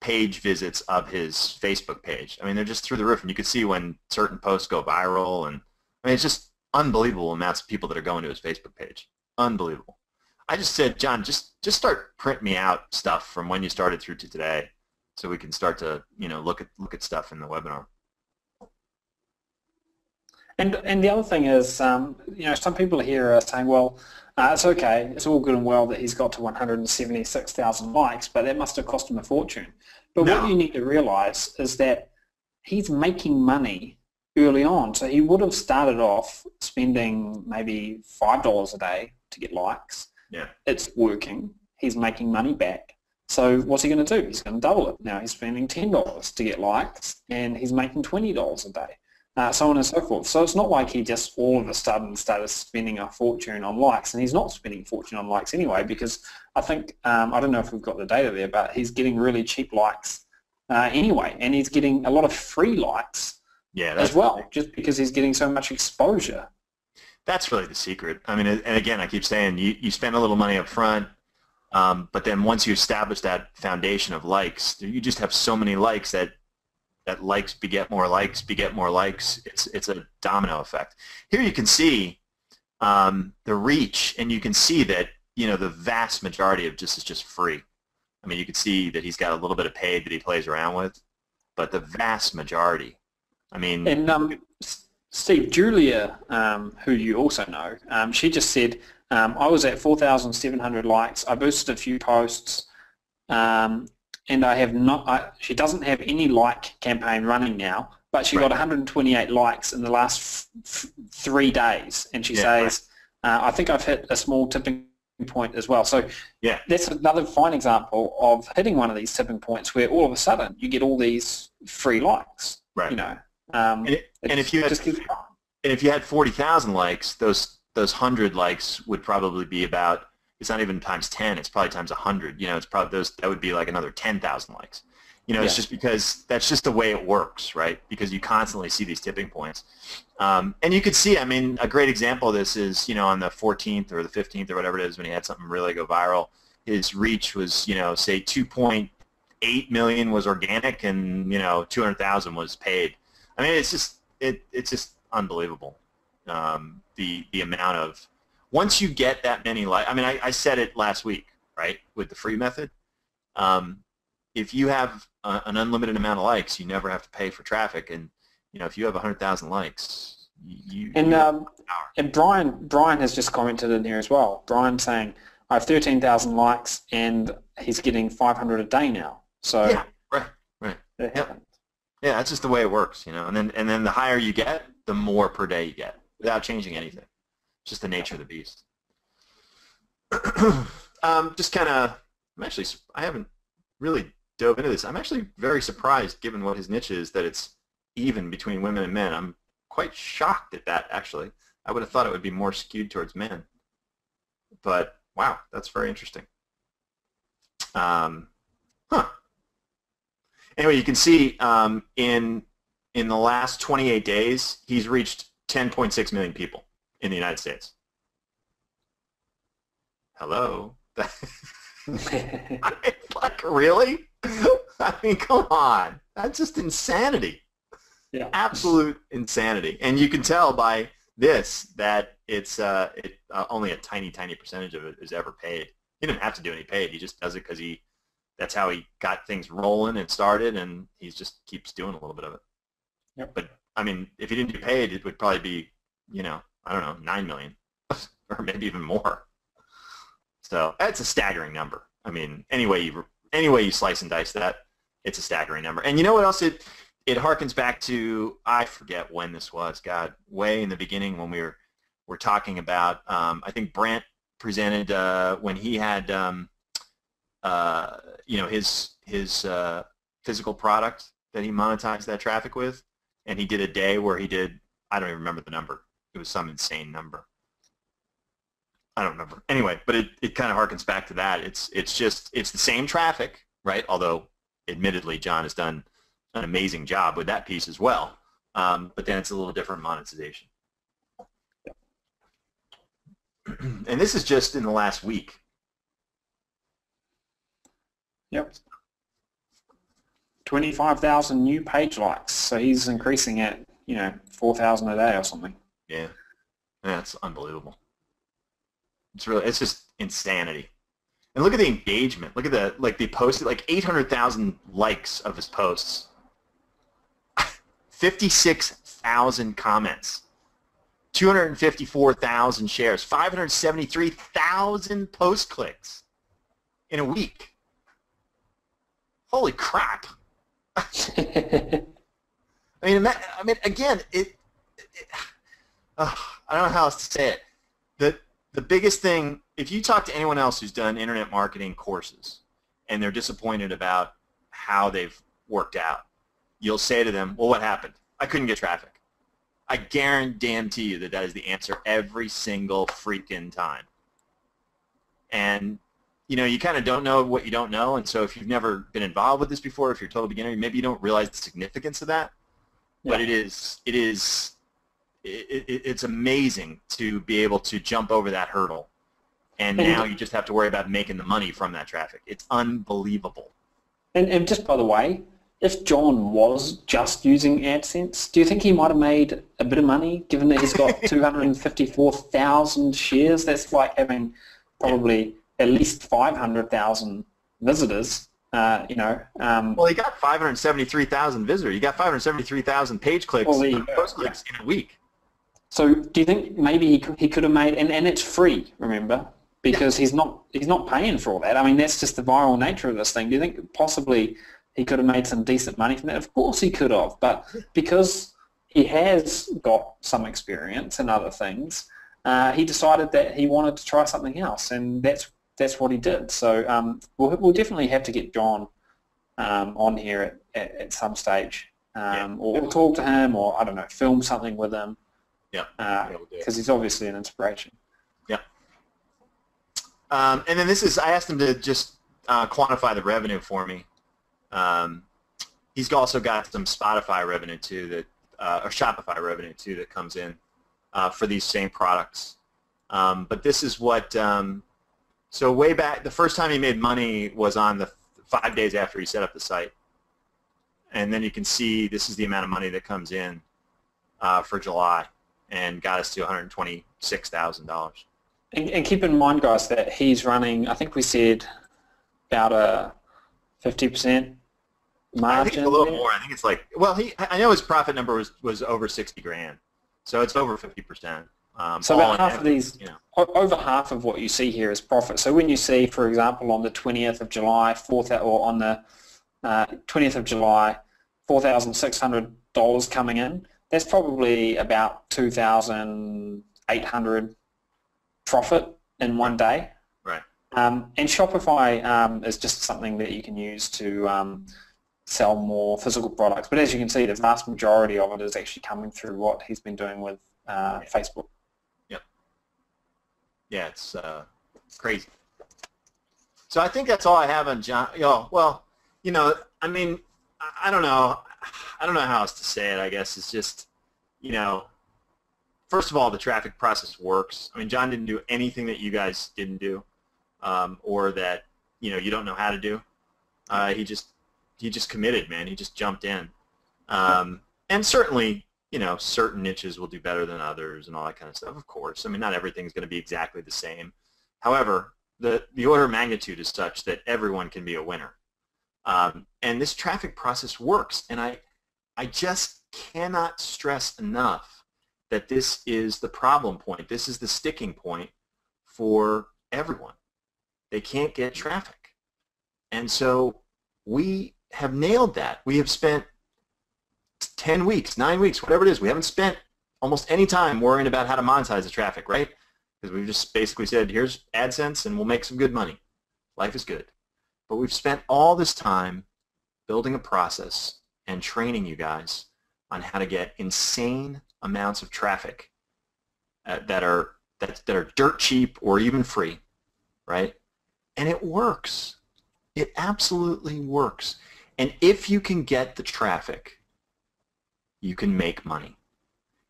page visits of his Facebook page. I mean, they're just through the roof, and you can see when certain posts go viral, and I mean, it's just unbelievable amounts of people that are going to his Facebook page. Unbelievable. I just said, John, just start printing me out stuff from when you started through to today, so we can start to, look at stuff in the webinar. And the other thing is, some people here are saying, well, it's okay, it's all good and well that he's got to 176,000 likes, but that must have cost him a fortune. But what you need to realize is that he's making money early on. So he would have started off spending maybe $5 a day to get likes. Yeah. It's working. He's making money back. So what's he going to do? He's going to double it. Now he's spending $10 to get likes, and he's making $20 a day. So on and so forth. So it's not like he just all of a sudden started spending a fortune on likes, and he's not spending a fortune on likes anyway, because I think, I don't know if we've got the data there, but he's getting really cheap likes anyway, and he's getting a lot of free likes as well, just because he's getting so much exposure. That's really the secret. I mean, and again, I keep saying, you spend a little money up front, but then once you establish that foundation of likes, you just have so many likes that likes beget more likes, beget more likes. It's a domino effect. Here you can see the reach, and you can see that the vast majority of is just free. I mean, you can see that he's got a little bit of paid that he plays around with, but the vast majority. I mean, and Steve, Julia, who you also know, she just said, I was at 4,700 likes. I boosted a few posts. And I have not. She doesn't have any like campaign running now, but she got 128 likes in the last 3 days, and she says, "I think I've hit a small tipping point as well. So Yeah. that's another fine example of hitting one of these tipping points where all of a sudden you get all these free likes. Right. You know, And if you had, just keeps going. and if you had 40,000 likes, those 100 likes would probably be about, it's not even times 10, it's probably times 100. You know, it's probably that would be like another 10,000 likes. You know, it's just because that's just the way it works, right? Because you constantly see these tipping points. And you could see, I mean, a great example of this is, you know, on the 14th or the 15th or whatever it is when he had something really go viral, his reach was, you know, say 2.8 million was organic and, you know, 200,000 was paid. I mean, it's just unbelievable. The amount of, once you get that many likes, I mean, I said it last week, right, with the free method. If you have an unlimited amount of likes, you never have to pay for traffic. And, you know, if you have 100,000 likes, and Brian has just commented in here as well. Brian saying, I have 13,000 likes and he's getting 500 a day now. So yeah, right. It happened. Yeah, that's just the way it works, you know. And then the higher you get, the more per day you get without changing anything. It's just the nature of the beast. Just kind of, I haven't really dove into this. I'm actually very surprised, given what his niche is, that it's even between women and men. I'm quite shocked at that, actually. I would have thought it would be more skewed towards men. But, wow, that's very interesting. Anyway, you can see in the last 28 days, he's reached 10.6 million people in the United States. Hello? I mean, like, really? I mean, come on. That's just insanity. Yeah. Absolute insanity. And you can tell by this that it's only a tiny percentage of it is ever paid. He didn't have to do any paid. He just does it because that's how he got things rolling and started, and he just keeps doing a little bit of it. Yep. But, I mean, if he didn't do paid, it would probably be, you know, I don't know, 9 million or maybe even more. So that's a staggering number. I mean, any way you slice and dice that, it's a staggering number. And you know what else it harkens back to? I forget when this was. God, way in the beginning when we were talking about. I think Brant presented when he had you know, his physical product that he monetized that traffic with, and he did a day where he did, I don't even remember the number. It was some insane number. I don't remember. Anyway, but it kind of harkens back to that. It's the same traffic, right? Although, admittedly, John has done an amazing job with that piece as well. But then it's a little different monetization. And this is just in the last week. Yep. 25,000 new page likes. So he's increasing at, you know, 4,000 a day or something. Yeah. That's unbelievable. It's just insanity. And look at the engagement. Look at they posted like 800,000 likes of his posts. 56,000 comments. 254,000 shares. 573,000 post clicks in a week. Holy crap. I mean, again, I don't know how else to say it. The biggest thing, if you talk to anyone else who's done internet marketing courses and they're disappointed about how they've worked out, you'll say to them, well, what happened? I couldn't get traffic. I guarantee you that is the answer every single freaking time. And, you know, you kind of don't know what you don't know, and so if you've never been involved with this before, if you're a total beginner, maybe you don't realize the significance of that. Yeah. But it's amazing to be able to jump over that hurdle, and now you just have to worry about making the money from that traffic. It's unbelievable. And just by the way, if John was just using AdSense, do you think he might have made a bit of money, given that he's got 254,000 shares? That's like having probably at least 500,000 visitors. You know. Well, he got 573,000 visitors. You got 573,000 page clicks, post clicks in a week. So, do you think maybe he could have made, and it's free, remember, because he's not paying for all that. I mean, that's just the viral nature of this thing. Do you think possibly he could have made some decent money from that? Of course he could have, but because he has got some experience in other things, he decided that he wanted to try something else, and that's what he did. So we'll definitely have to get John on here at some stage, or talk to him, or I don't know, film something with him. Yeah, because he's obviously an inspiration. Yeah. And then I asked him to just quantify the revenue for me. He's also got some Spotify revenue too, or Shopify revenue too, that comes in for these same products. But this is what, so way back, the first time he made money was on the 5 days after he set up the site. And then you can see this is the amount of money that comes in for July, and got us to $126,000. And keep in mind, guys, that he's running, I think we said, about a 50% margin. I think it's a little more. I think it's like, well, I know his profit number was over 60 grand, so it's over 50%. So about half of these, over half of what you see here is profit. So when you see, for example, on the 20th of July, or on the 20th of July, $4,600 coming in, that's probably about 2,800 profit in one day. Right. And Shopify is just something that you can use to sell more physical products. But as you can see, the vast majority of it is actually coming through what he's been doing with Facebook. Yep. Yeah, it's crazy. So I think that's all I have on John. Well, I mean, I don't know. I don't know how else to say it, I guess. It's just, first of all, the traffic process works. I mean, John didn't do anything that you guys didn't do, or that, you don't know how to do. He just committed, man. He just jumped in. And certainly, certain niches will do better than others and all that kind of stuff, of course. I mean, not everything's going to be exactly the same. However, the order of magnitude is such that everyone can be a winner. And this traffic process works, and I just cannot stress enough that this is the problem point. This is the sticking point for everyone. They can't get traffic. And so we have nailed that. We have spent 10 weeks, 9 weeks, whatever it is. We haven't spent almost any time worrying about how to monetize the traffic, right? Because we've just basically said, here's AdSense and we'll make some good money. Life is good. But we've spent all this time building a process and training you guys on how to get insane amounts of traffic that are dirt cheap or even free, right? And it works. It absolutely works. And if you can get the traffic, you can make money.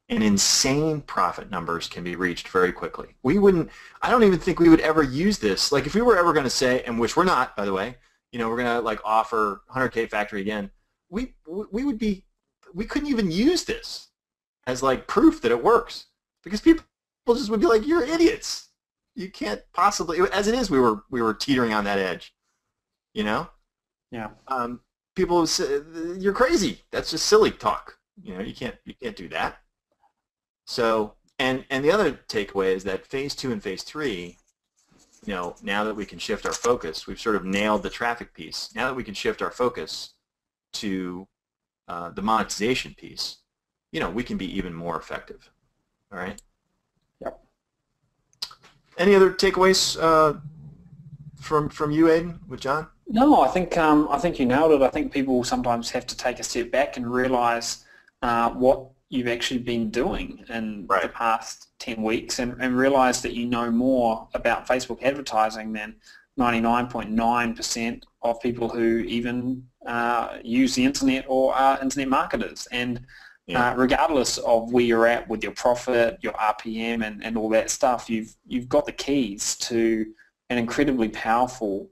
And insane profit numbers can be reached very quickly. I don't even think we would ever use this. Like if we were ever going to say, and which we're not, by the way, we're going to like offer 100K factory again, we couldn't even use this as like proof that it works, because people just would be like, you're idiots. You can't possibly, as it is, we were teetering on that edge, Yeah. People would say, you're crazy. That's just silly talk. You can't do that. So, and the other takeaway is that phase 2 and phase 3, now that we can shift our focus, we've sort of nailed the traffic piece. Now that we can shift our focus to the monetization piece, we can be even more effective. All right? Yep. Any other takeaways from you, Aidan, with John? No, I think you nailed it. I think people sometimes have to take a step back and realize what you've actually been doing in the past 10 weeks and realize that you know more about Facebook advertising than 99.9% of people who even use the internet or are internet marketers. And regardless of where you're at with your profit, your RPM and all that stuff, you've got the keys to an incredibly powerful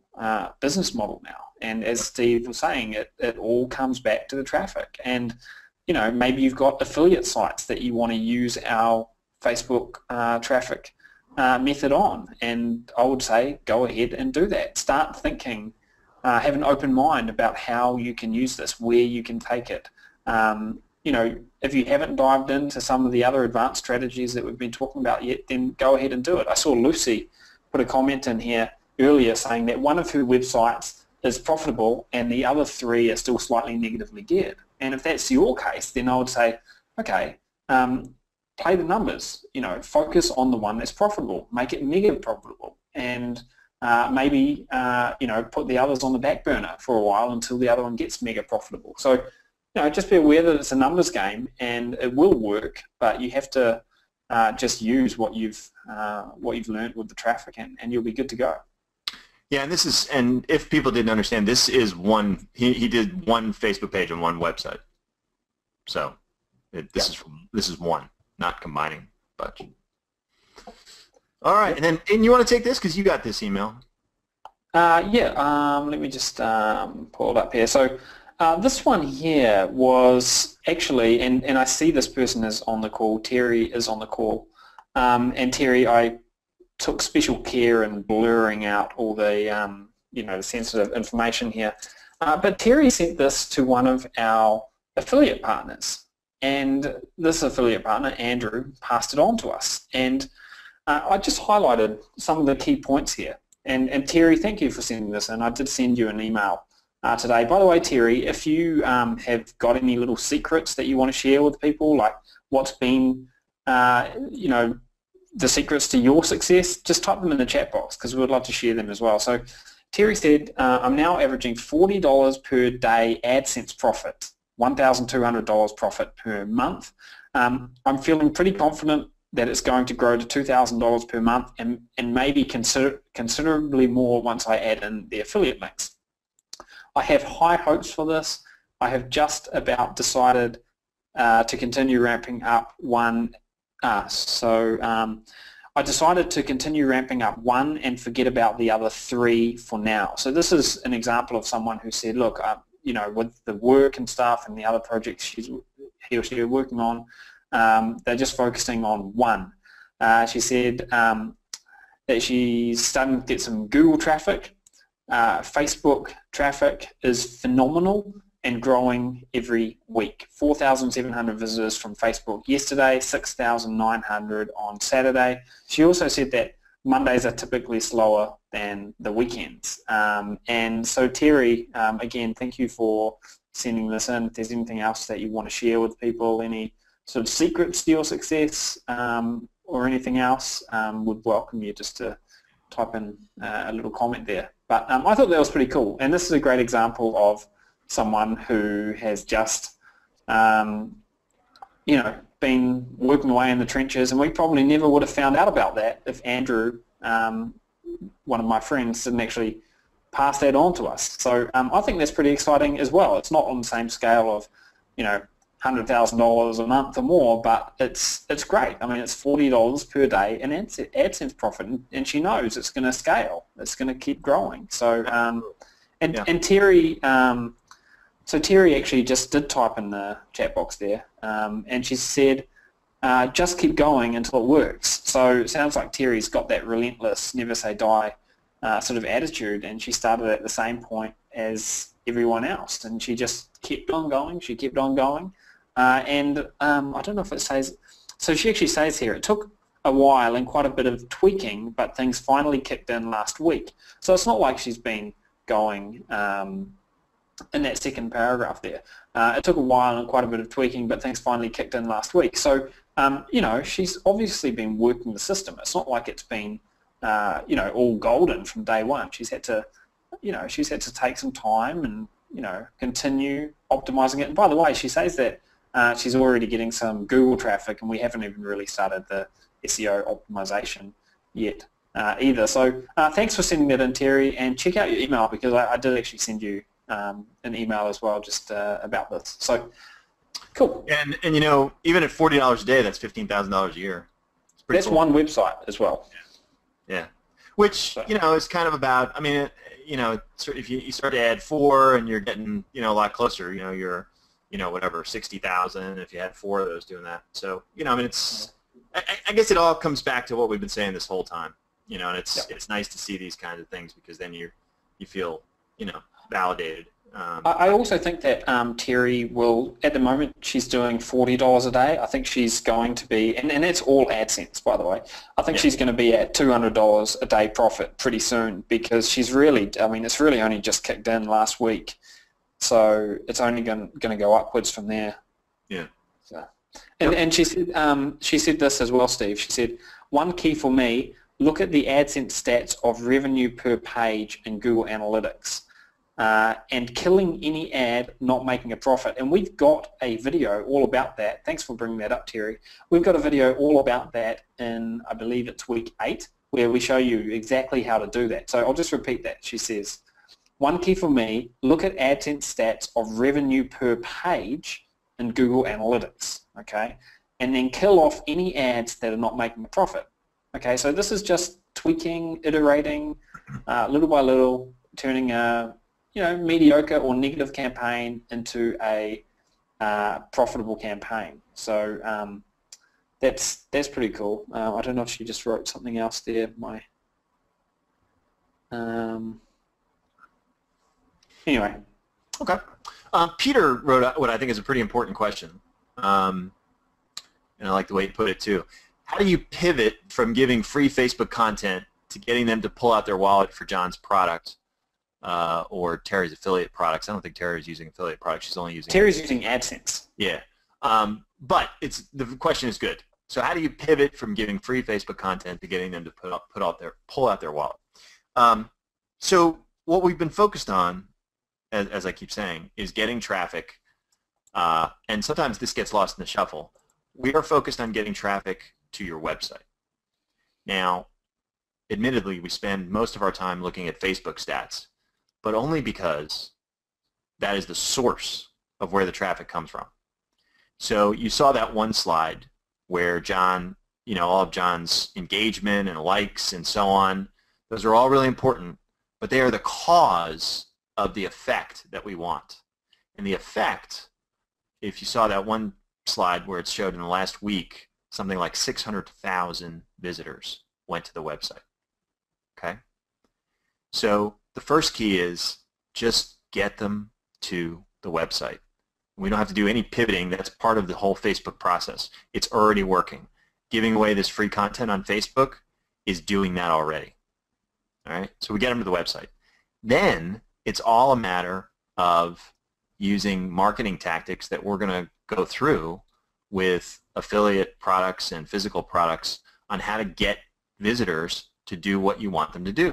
business model now. And as Steve was saying, it all comes back to the traffic. And maybe you've got affiliate sites that you want to use our Facebook traffic method on, and I would say go ahead and do that. Start thinking, have an open mind about how you can use this, where you can take it. If you haven't dived into some of the other advanced strategies that we've been talking about yet, then go ahead and do it. I saw Lucy put a comment in here earlier saying that one of her websites is profitable and the other 3 are still slightly negatively geared. And if that's your case, then I would say, okay, play the numbers. Focus on the one that's profitable. Make it mega profitable, and maybe put the others on the back burner for a while until the other one gets mega profitable. So just be aware that it's a numbers game, and it will work, but you have to just use what you've learned with the traffic, and you'll be good to go. Yeah, and if people didn't understand, this is one. He did one Facebook page and one website. So this is one, not combining a bunch. All right, and you want to take this because you got this email. Let me just pull it up here. So this one here was actually, and I see this person is on the call. Terry is on the call, and Terry, I took special care in blurring out all the the sensitive information here. But Terry sent this to one of our affiliate partners, and this affiliate partner, Andrew, passed it on to us. And I just highlighted some of the key points here. And Terry, thank you for sending this, and I did send you an email today. By the way, Terry, if you have got any little secrets that you want to share with people, like what's been, the secrets to your success, just type them in the chat box because we would love to share them as well. So Terry said, I'm now averaging $40 per day AdSense profit, $1,200 profit per month. I'm feeling pretty confident that it's going to grow to $2,000 per month and maybe considerably more once I add in the affiliate links. I have high hopes for this. I have just about decided to continue ramping up one. I decided to continue ramping up one and forget about the other three for now. So this is an example of someone who said, look, with the work and stuff and the other projects he or she are working on, they're just focusing on one. She said that she's starting to get some Google traffic. Facebook traffic is phenomenal and growing every week. 4,700 visitors from Facebook yesterday, 6,900 on Saturday. She also said that Mondays are typically slower than the weekends. And so Terry, again, thank you for sending this in. If there's anything else that you want to share with people, any sort of secrets to your success or anything else, would welcome you just to type in a little comment there. But I thought that was pretty cool. And this is a great example of someone who has just, been working away in the trenches, and we probably never would have found out about that if Andrew, one of my friends, didn't actually pass that on to us. So I think that's pretty exciting as well. It's not on the same scale of, $100,000 a month or more, but it's great. I mean, it's $40 per day in AdSense profit, and she knows it's going to scale. It's going to keep growing. So, and Terry. So Terry actually just did type in the chat box there, and she said, just keep going until it works. So it sounds like Terry's got that relentless, never say die sort of attitude, and she started at the same point as everyone else, and she just kept on going. She kept on going, and I don't know if it says, so she actually says here, it took a while and quite a bit of tweaking, but things finally kicked in last week. So it's not like she's been going in that second paragraph there. It took a while and quite a bit of tweaking, but things finally kicked in last week. So, she's obviously been working the system. It's not like it's been, all golden from day one. She's had to, take some time and, continue optimizing it. And by the way, she says that she's already getting some Google traffic, and we haven't even really started the SEO optimization yet either. So thanks for sending that in, Terry, and check out your email because I did actually send you an email as well just about this. So cool. And even at $40 a day, that's $15,000 a year. That's cool. one website as well. Yeah. Which, is kind of about, I mean, if you start to add 4 and you're getting, a lot closer, you're, whatever, 60,000 if you had 4 of those doing that. So, it's, I guess it all comes back to what we've been saying this whole time, and it's nice to see these kinds of things because then you feel, validated. I also think that Terry will, at the moment, she's doing $40 a day. I think she's going to be, and that's all AdSense, by the way. I think she's going to be at $200 a day profit pretty soon because she's really, it's really only just kicked in last week. So it's only going to go upwards from there. Yeah. So. And she said this as well, Steve. She said, one key for me, look at the AdSense stats of revenue per page in Google Analytics and killing any ad not making a profit. And we've got a video all about that. Thanks for bringing that up, Terry. We've got a video all about that in, I believe it's week 8, where we show you exactly how to do that. So I'll just repeat that. She says, one key for me, look at AdSense stats of revenue per page in Google Analytics, okay? And then kill off any ads that are not making a profit. Okay, so this is just tweaking, iterating, little by little, turning a mediocre or negative campaign into a profitable campaign. So that's pretty cool. I don't know if she just wrote something else there. Anyway. Okay. Peter wrote what I think is a pretty important question, and I like the way he put it too. How do you pivot from giving free Facebook content to getting them to pull out their wallet for John's product or Terry's affiliate products? I don't think Terry's using affiliate products. She's only using... Terry's using AdSense. Yeah. But the question is good. So how do you pivot from giving free Facebook content to getting them to pull out their wallet? So what we've been focused on, as I keep saying, is getting traffic, and sometimes this gets lost in the shuffle. We are focused on getting traffic to your website. Now, admittedly, we spend most of our time looking at Facebook stats, but only because that is the source of where the traffic comes from. So you saw that one slide where John, all of John's engagement and likes and so on, those are all really important, but they are the cause of the effect that we want. And the effect, if you saw that one slide where it showed in the last week, something like 600,000 visitors went to the website. Okay? So the first key is just get them to the website. We don't have to do any pivoting. That's part of the whole Facebook process. It's already working. Giving away this free content on Facebook is doing that already. All right? So we get them to the website. Then it's all a matter of using marketing tactics that we're going to go through with affiliate products and physical products on how to get visitors to do what you want them to do,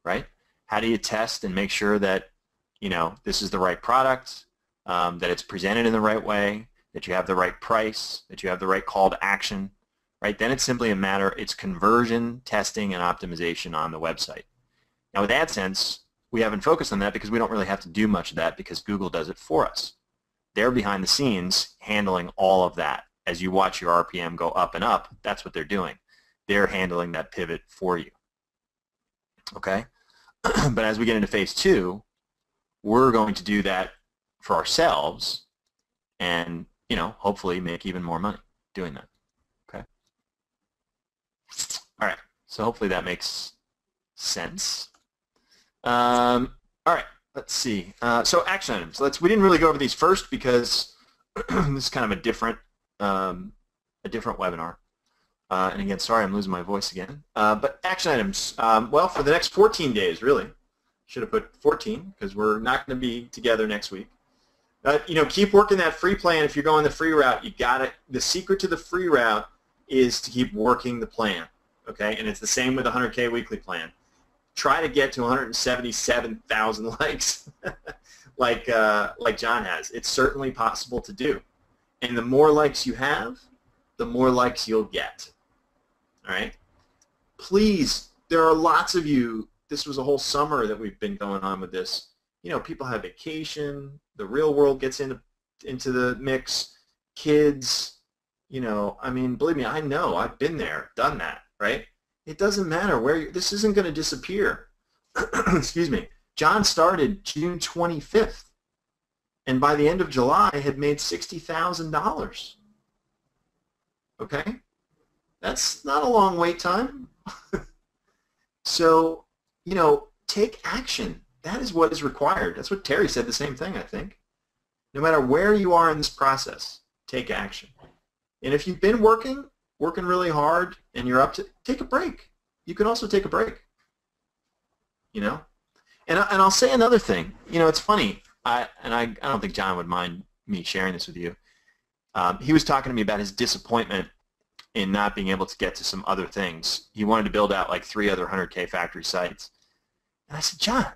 right? How do you test and make sure that, this is the right product, that it's presented in the right way, that you have the right price, that you have the right call to action, right? Then it's simply a matter, it's conversion, testing, and optimization on the website. Now with AdSense, we haven't focused on that because we don't really have to do much of that because Google does it for us. They're behind the scenes handling all of that. As you watch your RPM go up and up, that's what they're doing. They're handling that pivot for you. Okay? But as we get into phase 2, we're going to do that for ourselves and, hopefully make even more money doing that. Okay? All right. So hopefully that makes sense. All right. Let's see. So action items. We didn't really go over these first because this is kind of a different webinar. And again, sorry, I'm losing my voice again. But action items. Well, for the next 14 days, really. Should have put 14 because we're not going to be together next week. Keep working that free plan. If you're going the free route, you got it. The secret to the free route is to keep working the plan. Okay, and it's the same with the 100K weekly plan. Try to get to 177,000 likes like John has. It's certainly possible to do. And the more likes you have, the more likes you'll get. All right? Please, there are lots of you, this was a whole summer that we've been going on with this. People have vacation, the real world gets into the mix, kids, believe me, I know, I've been there, done that, right? It doesn't matter where this isn't going to disappear. Excuse me. John started June 25th, and by the end of July had made $60,000. Okay? That's not a long wait time. So, take action. That is what is required. That's what Terry said, the same thing, I think. No matter where you are in this process, take action. And if you've been working really hard and you're up to, take a break. You can also take a break. And I'll say another thing. It's funny. I don't think John would mind me sharing this with you. He was talking to me about his disappointment in not being able to get to some other things. He wanted to build out like 3 other 100K factory sites. And I said, John,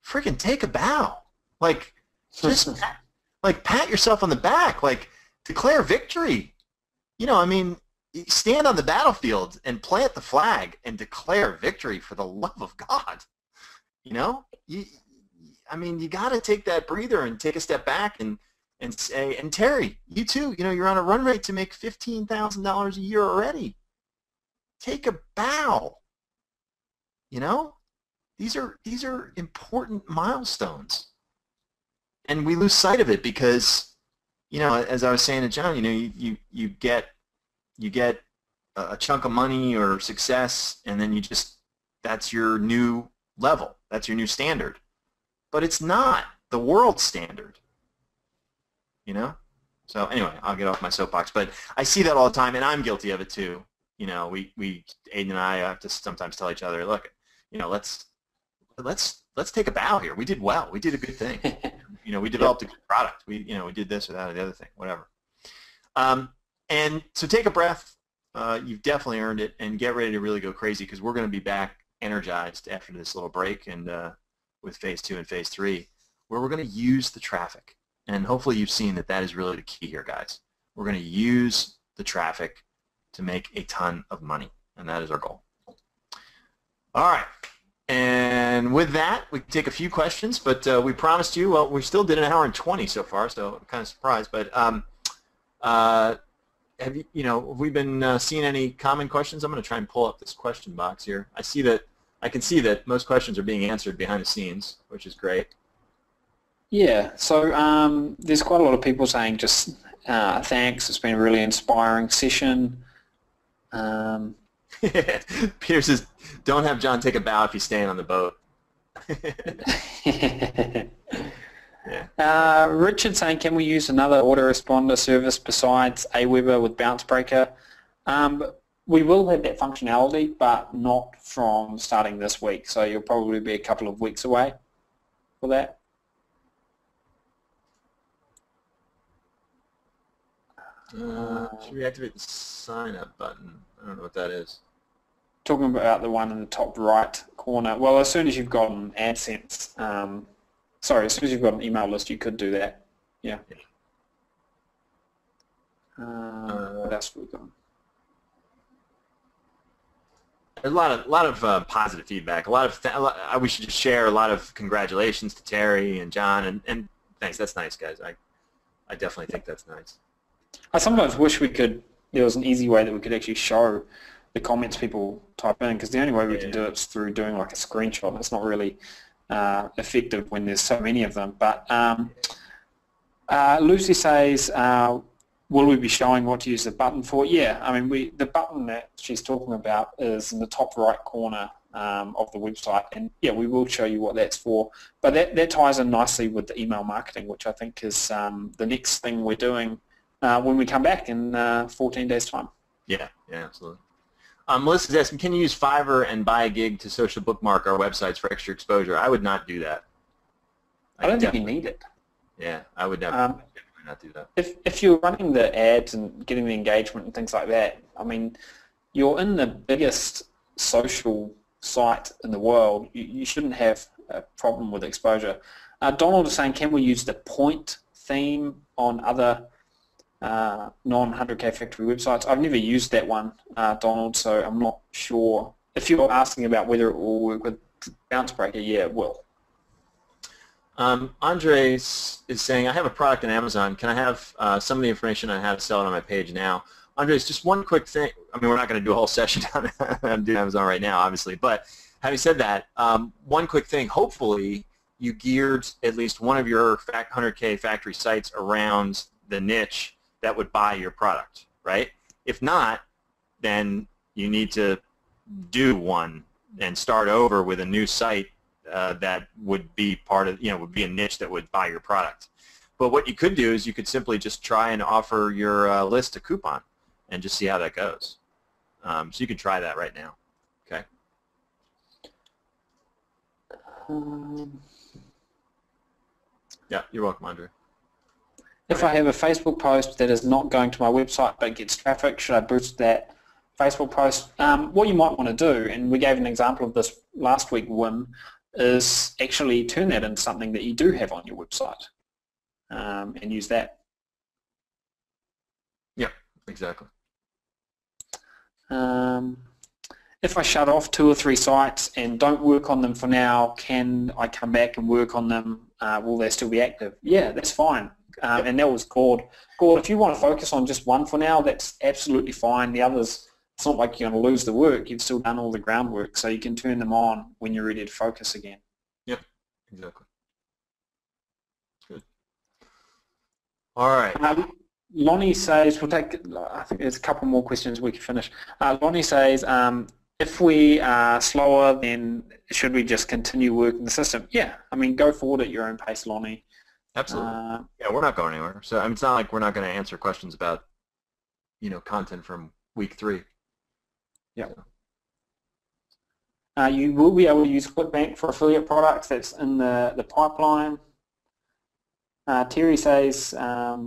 freaking take a bow. Like, just like pat yourself on the back. Like, declare victory. You know, I mean, stand on the battlefield and plant the flag and declare victory for the love of God. You know, I mean, you got to take that breather and take a step back and say, and Terry, you too, you know, you're on a run rate to make $15,000 a year already. Take a bow. You know, these are important milestones, and we lose sight of it because, you know, as I was saying to John, you know, you get a chunk of money or success, and then that's your new level, that's your new standard, but it's not the world standard. You know? So anyway, I'll get off my soapbox, but I see that all the time, and I'm guilty of it too. You know, Aiden and I have to sometimes tell each other, look, you know, let's take a bow here. We did well. We did a good thing. You know, we developed a good product. We did this or that or the other thing, whatever. And so take a breath. You've definitely earned it, and get ready to really go crazy because we're going to be back energized after this little break and with phase 2 and phase 3, where we're going to use the traffic. And hopefully you've seen that is really the key here, guys. We're going to use the traffic to make a ton of money, and that is our goal. All right. And with that, we can take a few questions, but we promised you, well, we still did an hour and 20 so far, so I'm kind of surprised. But have we been seeing any common questions? I'm going to try and pull up this question box here. I can see that most questions are being answered behind the scenes, which is great. Yeah, so there's quite a lot of people saying just thanks, it's been a really inspiring session. Peter says, don't have John take a bow if he's staying on the boat. Yeah. Richard saying, can we use another autoresponder service besides Aweber with Bounce Breaker? We will have that functionality, but not from starting this week, so you'll probably be a couple of weeks away for that. Should we activate the sign up button? I don't know what that is. Talking about the one in the top right corner. Well, as soon as you've got an AdSense, as soon as you've got an email list, you could do that. Yeah. What else have we got? There's a lot of positive feedback. We should just share a lot of congratulations to Terry and John and thanks. That's nice, guys. I definitely think that's nice. I sometimes wish there was an easy way that we could actually show the comments people type in, because the only way we can do it is through doing like a screenshot. It's not really effective when there's so many of them. But Lucy says, will we be showing what to use the button for? Yeah, I mean, the button that she's talking about is in the top right corner of the website, and yeah, we will show you what that's for. But that ties in nicely with the email marketing, which I think is the next thing we're doing when we come back in 14 days' time. Yeah, absolutely. Melissa's asking, can you use Fiverr and buy a gig to social bookmark our websites for extra exposure? I would not do that. I don't think you need it. Yeah, I would definitely not do that. If you're running the ads and getting the engagement and things like that, I mean, you're in the biggest social site in the world. You shouldn't have a problem with exposure. Donald is saying, can we use the point theme on other non-100K factory websites? I've never used that one, Donald, so I'm not sure. If you're asking about whether it will work with Bounce Breaker, yeah, it will. Andres is saying, I have a product on Amazon. Can I have some of the information on how to sell it on my page now? Andres, just one quick thing. I mean, we're not going to do a whole session on Amazon right now, obviously, but having said that, one quick thing. Hopefully, you geared at least one of your 100K factory sites around the niche that would buy your product, right? If not, then you need to do one and start over with a new site that would be part of, would be a niche that would buy your product. But what you could do is you could simply just try and offer your list a coupon and just see how that goes. So you can try that right now, okay? Um, Yeah, you're welcome, Andre. If I have a Facebook post that is not going to my website but gets traffic, should I boost that Facebook post? What you might want to do, and we gave an example of this last week, Wim, is actually turn that into something that you do have on your website and use that. Yeah, exactly. If I shut off 2 or 3 sites and don't work on them for now, can I come back and work on them? Will they still be active? Yeah, that's fine. And that was Gord. Gord, if you want to focus on just one for now, that's absolutely fine. The others, it's not like you're going to lose the work. You've still done all the groundwork, so you can turn them on when you're ready to focus again. Yep, exactly. Good. All right. Lonnie says, we'll take, I think there's a couple more questions we can finish. Lonnie says, if we are slower, then should we just continue working the system? Yeah, I mean, go forward at your own pace, Lonnie. Absolutely. Yeah, we're not going anywhere. So I mean, it's not like we're not going to answer questions about, content from week 3. Yeah. You will be able to use ClickBank for affiliate products. That's in the pipeline. Terry says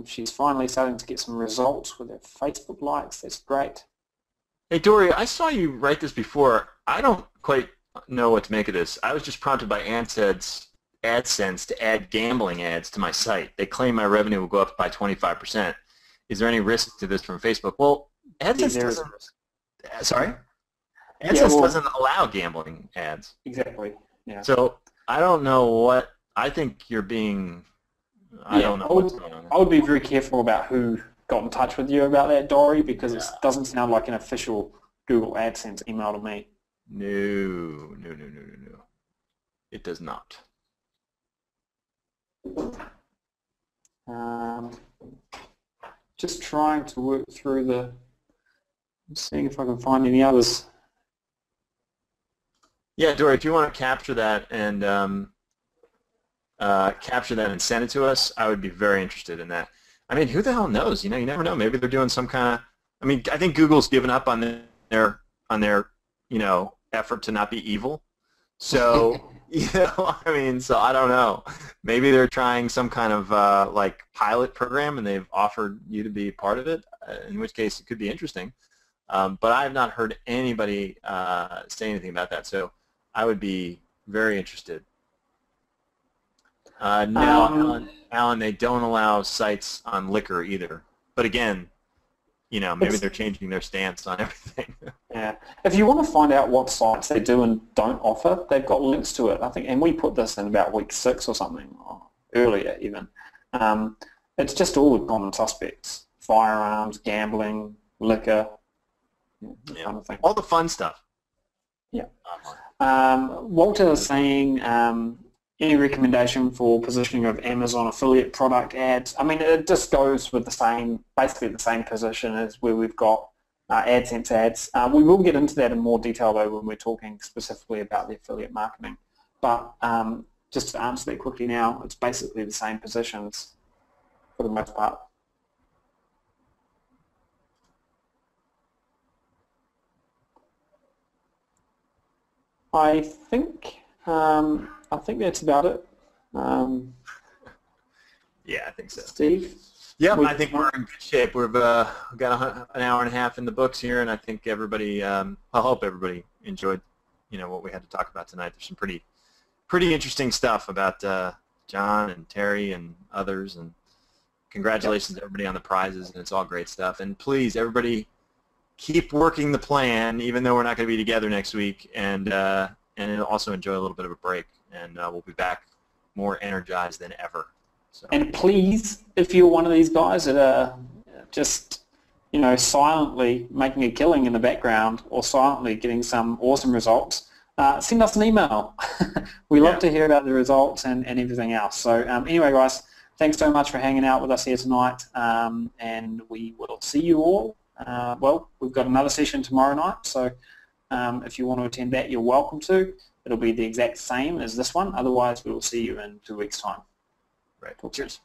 she's finally starting to get some results with her Facebook likes. That's great. Hey, Dory, I saw you write this before. I don't quite know what to make of this. I was just prompted by AdSense to add gambling ads to my site. They claim my revenue will go up by 25%. Is there any risk to this from Facebook? Well, AdSense doesn't. Sorry? AdSense doesn't allow gambling ads. Exactly. Yeah. So I don't know what. I think you're being. I don't know what's going on. I would be very careful about who got in touch with you about that, Dory, because it doesn't sound like an official Google AdSense email to me. No. It does not. Just trying to work through seeing if I can find any others. Yeah, Dory, if you want to capture that and send it to us, I would be very interested in that. I mean, who the hell knows? You never know. Maybe they're doing some kind of. I mean, I think Google's given up on their effort to not be evil. So I mean, so I don't know. Maybe they're trying some kind of like pilot program, and they've offered you to be part of it. In which case, it could be interesting. But I have not heard anybody say anything about that. So I would be very interested. No, Alan, they don't allow sites on Liquor either. But again, maybe they're changing their stance on everything. Yeah. If you want to find out what sites they do and don't offer, they've got links to it, I think. And we put this in about week 6 or something, or earlier even. It's just all the common suspects: firearms, gambling, liquor, kind of thing. All the fun stuff. Yeah. Walter is saying, any recommendation for positioning of Amazon affiliate product ads? I mean, it just goes with basically the same position as where we've got AdSense ads. We will get into that in more detail though when we're talking specifically about the affiliate marketing. But just to answer that quickly now, it's basically the same positions for the most part. I think that's about it. Yeah, I think so. Steve? Yeah, I think we're in good shape. We've got an hour and a half in the books here, and I think everybody, I hope everybody enjoyed, what we had to talk about tonight. There's some pretty interesting stuff about John and Terry and others, and congratulations to everybody on the prizes, and it's all great stuff. And please, everybody, keep working the plan, even though we're not going to be together next week, and also enjoy a little bit of a break, and we'll be back more energized than ever. So. And please, if you're one of these guys that are just, silently making a killing in the background or silently getting some awesome results, send us an email. We love to hear about the results and everything else. So anyway, guys, thanks so much for hanging out with us here tonight, and we will see you all. Well, we've got another session tomorrow night, so if you want to attend that, you're welcome to. It'll be the exact same as this one. Otherwise, we will see you in 2 weeks' time. Right. Cheers.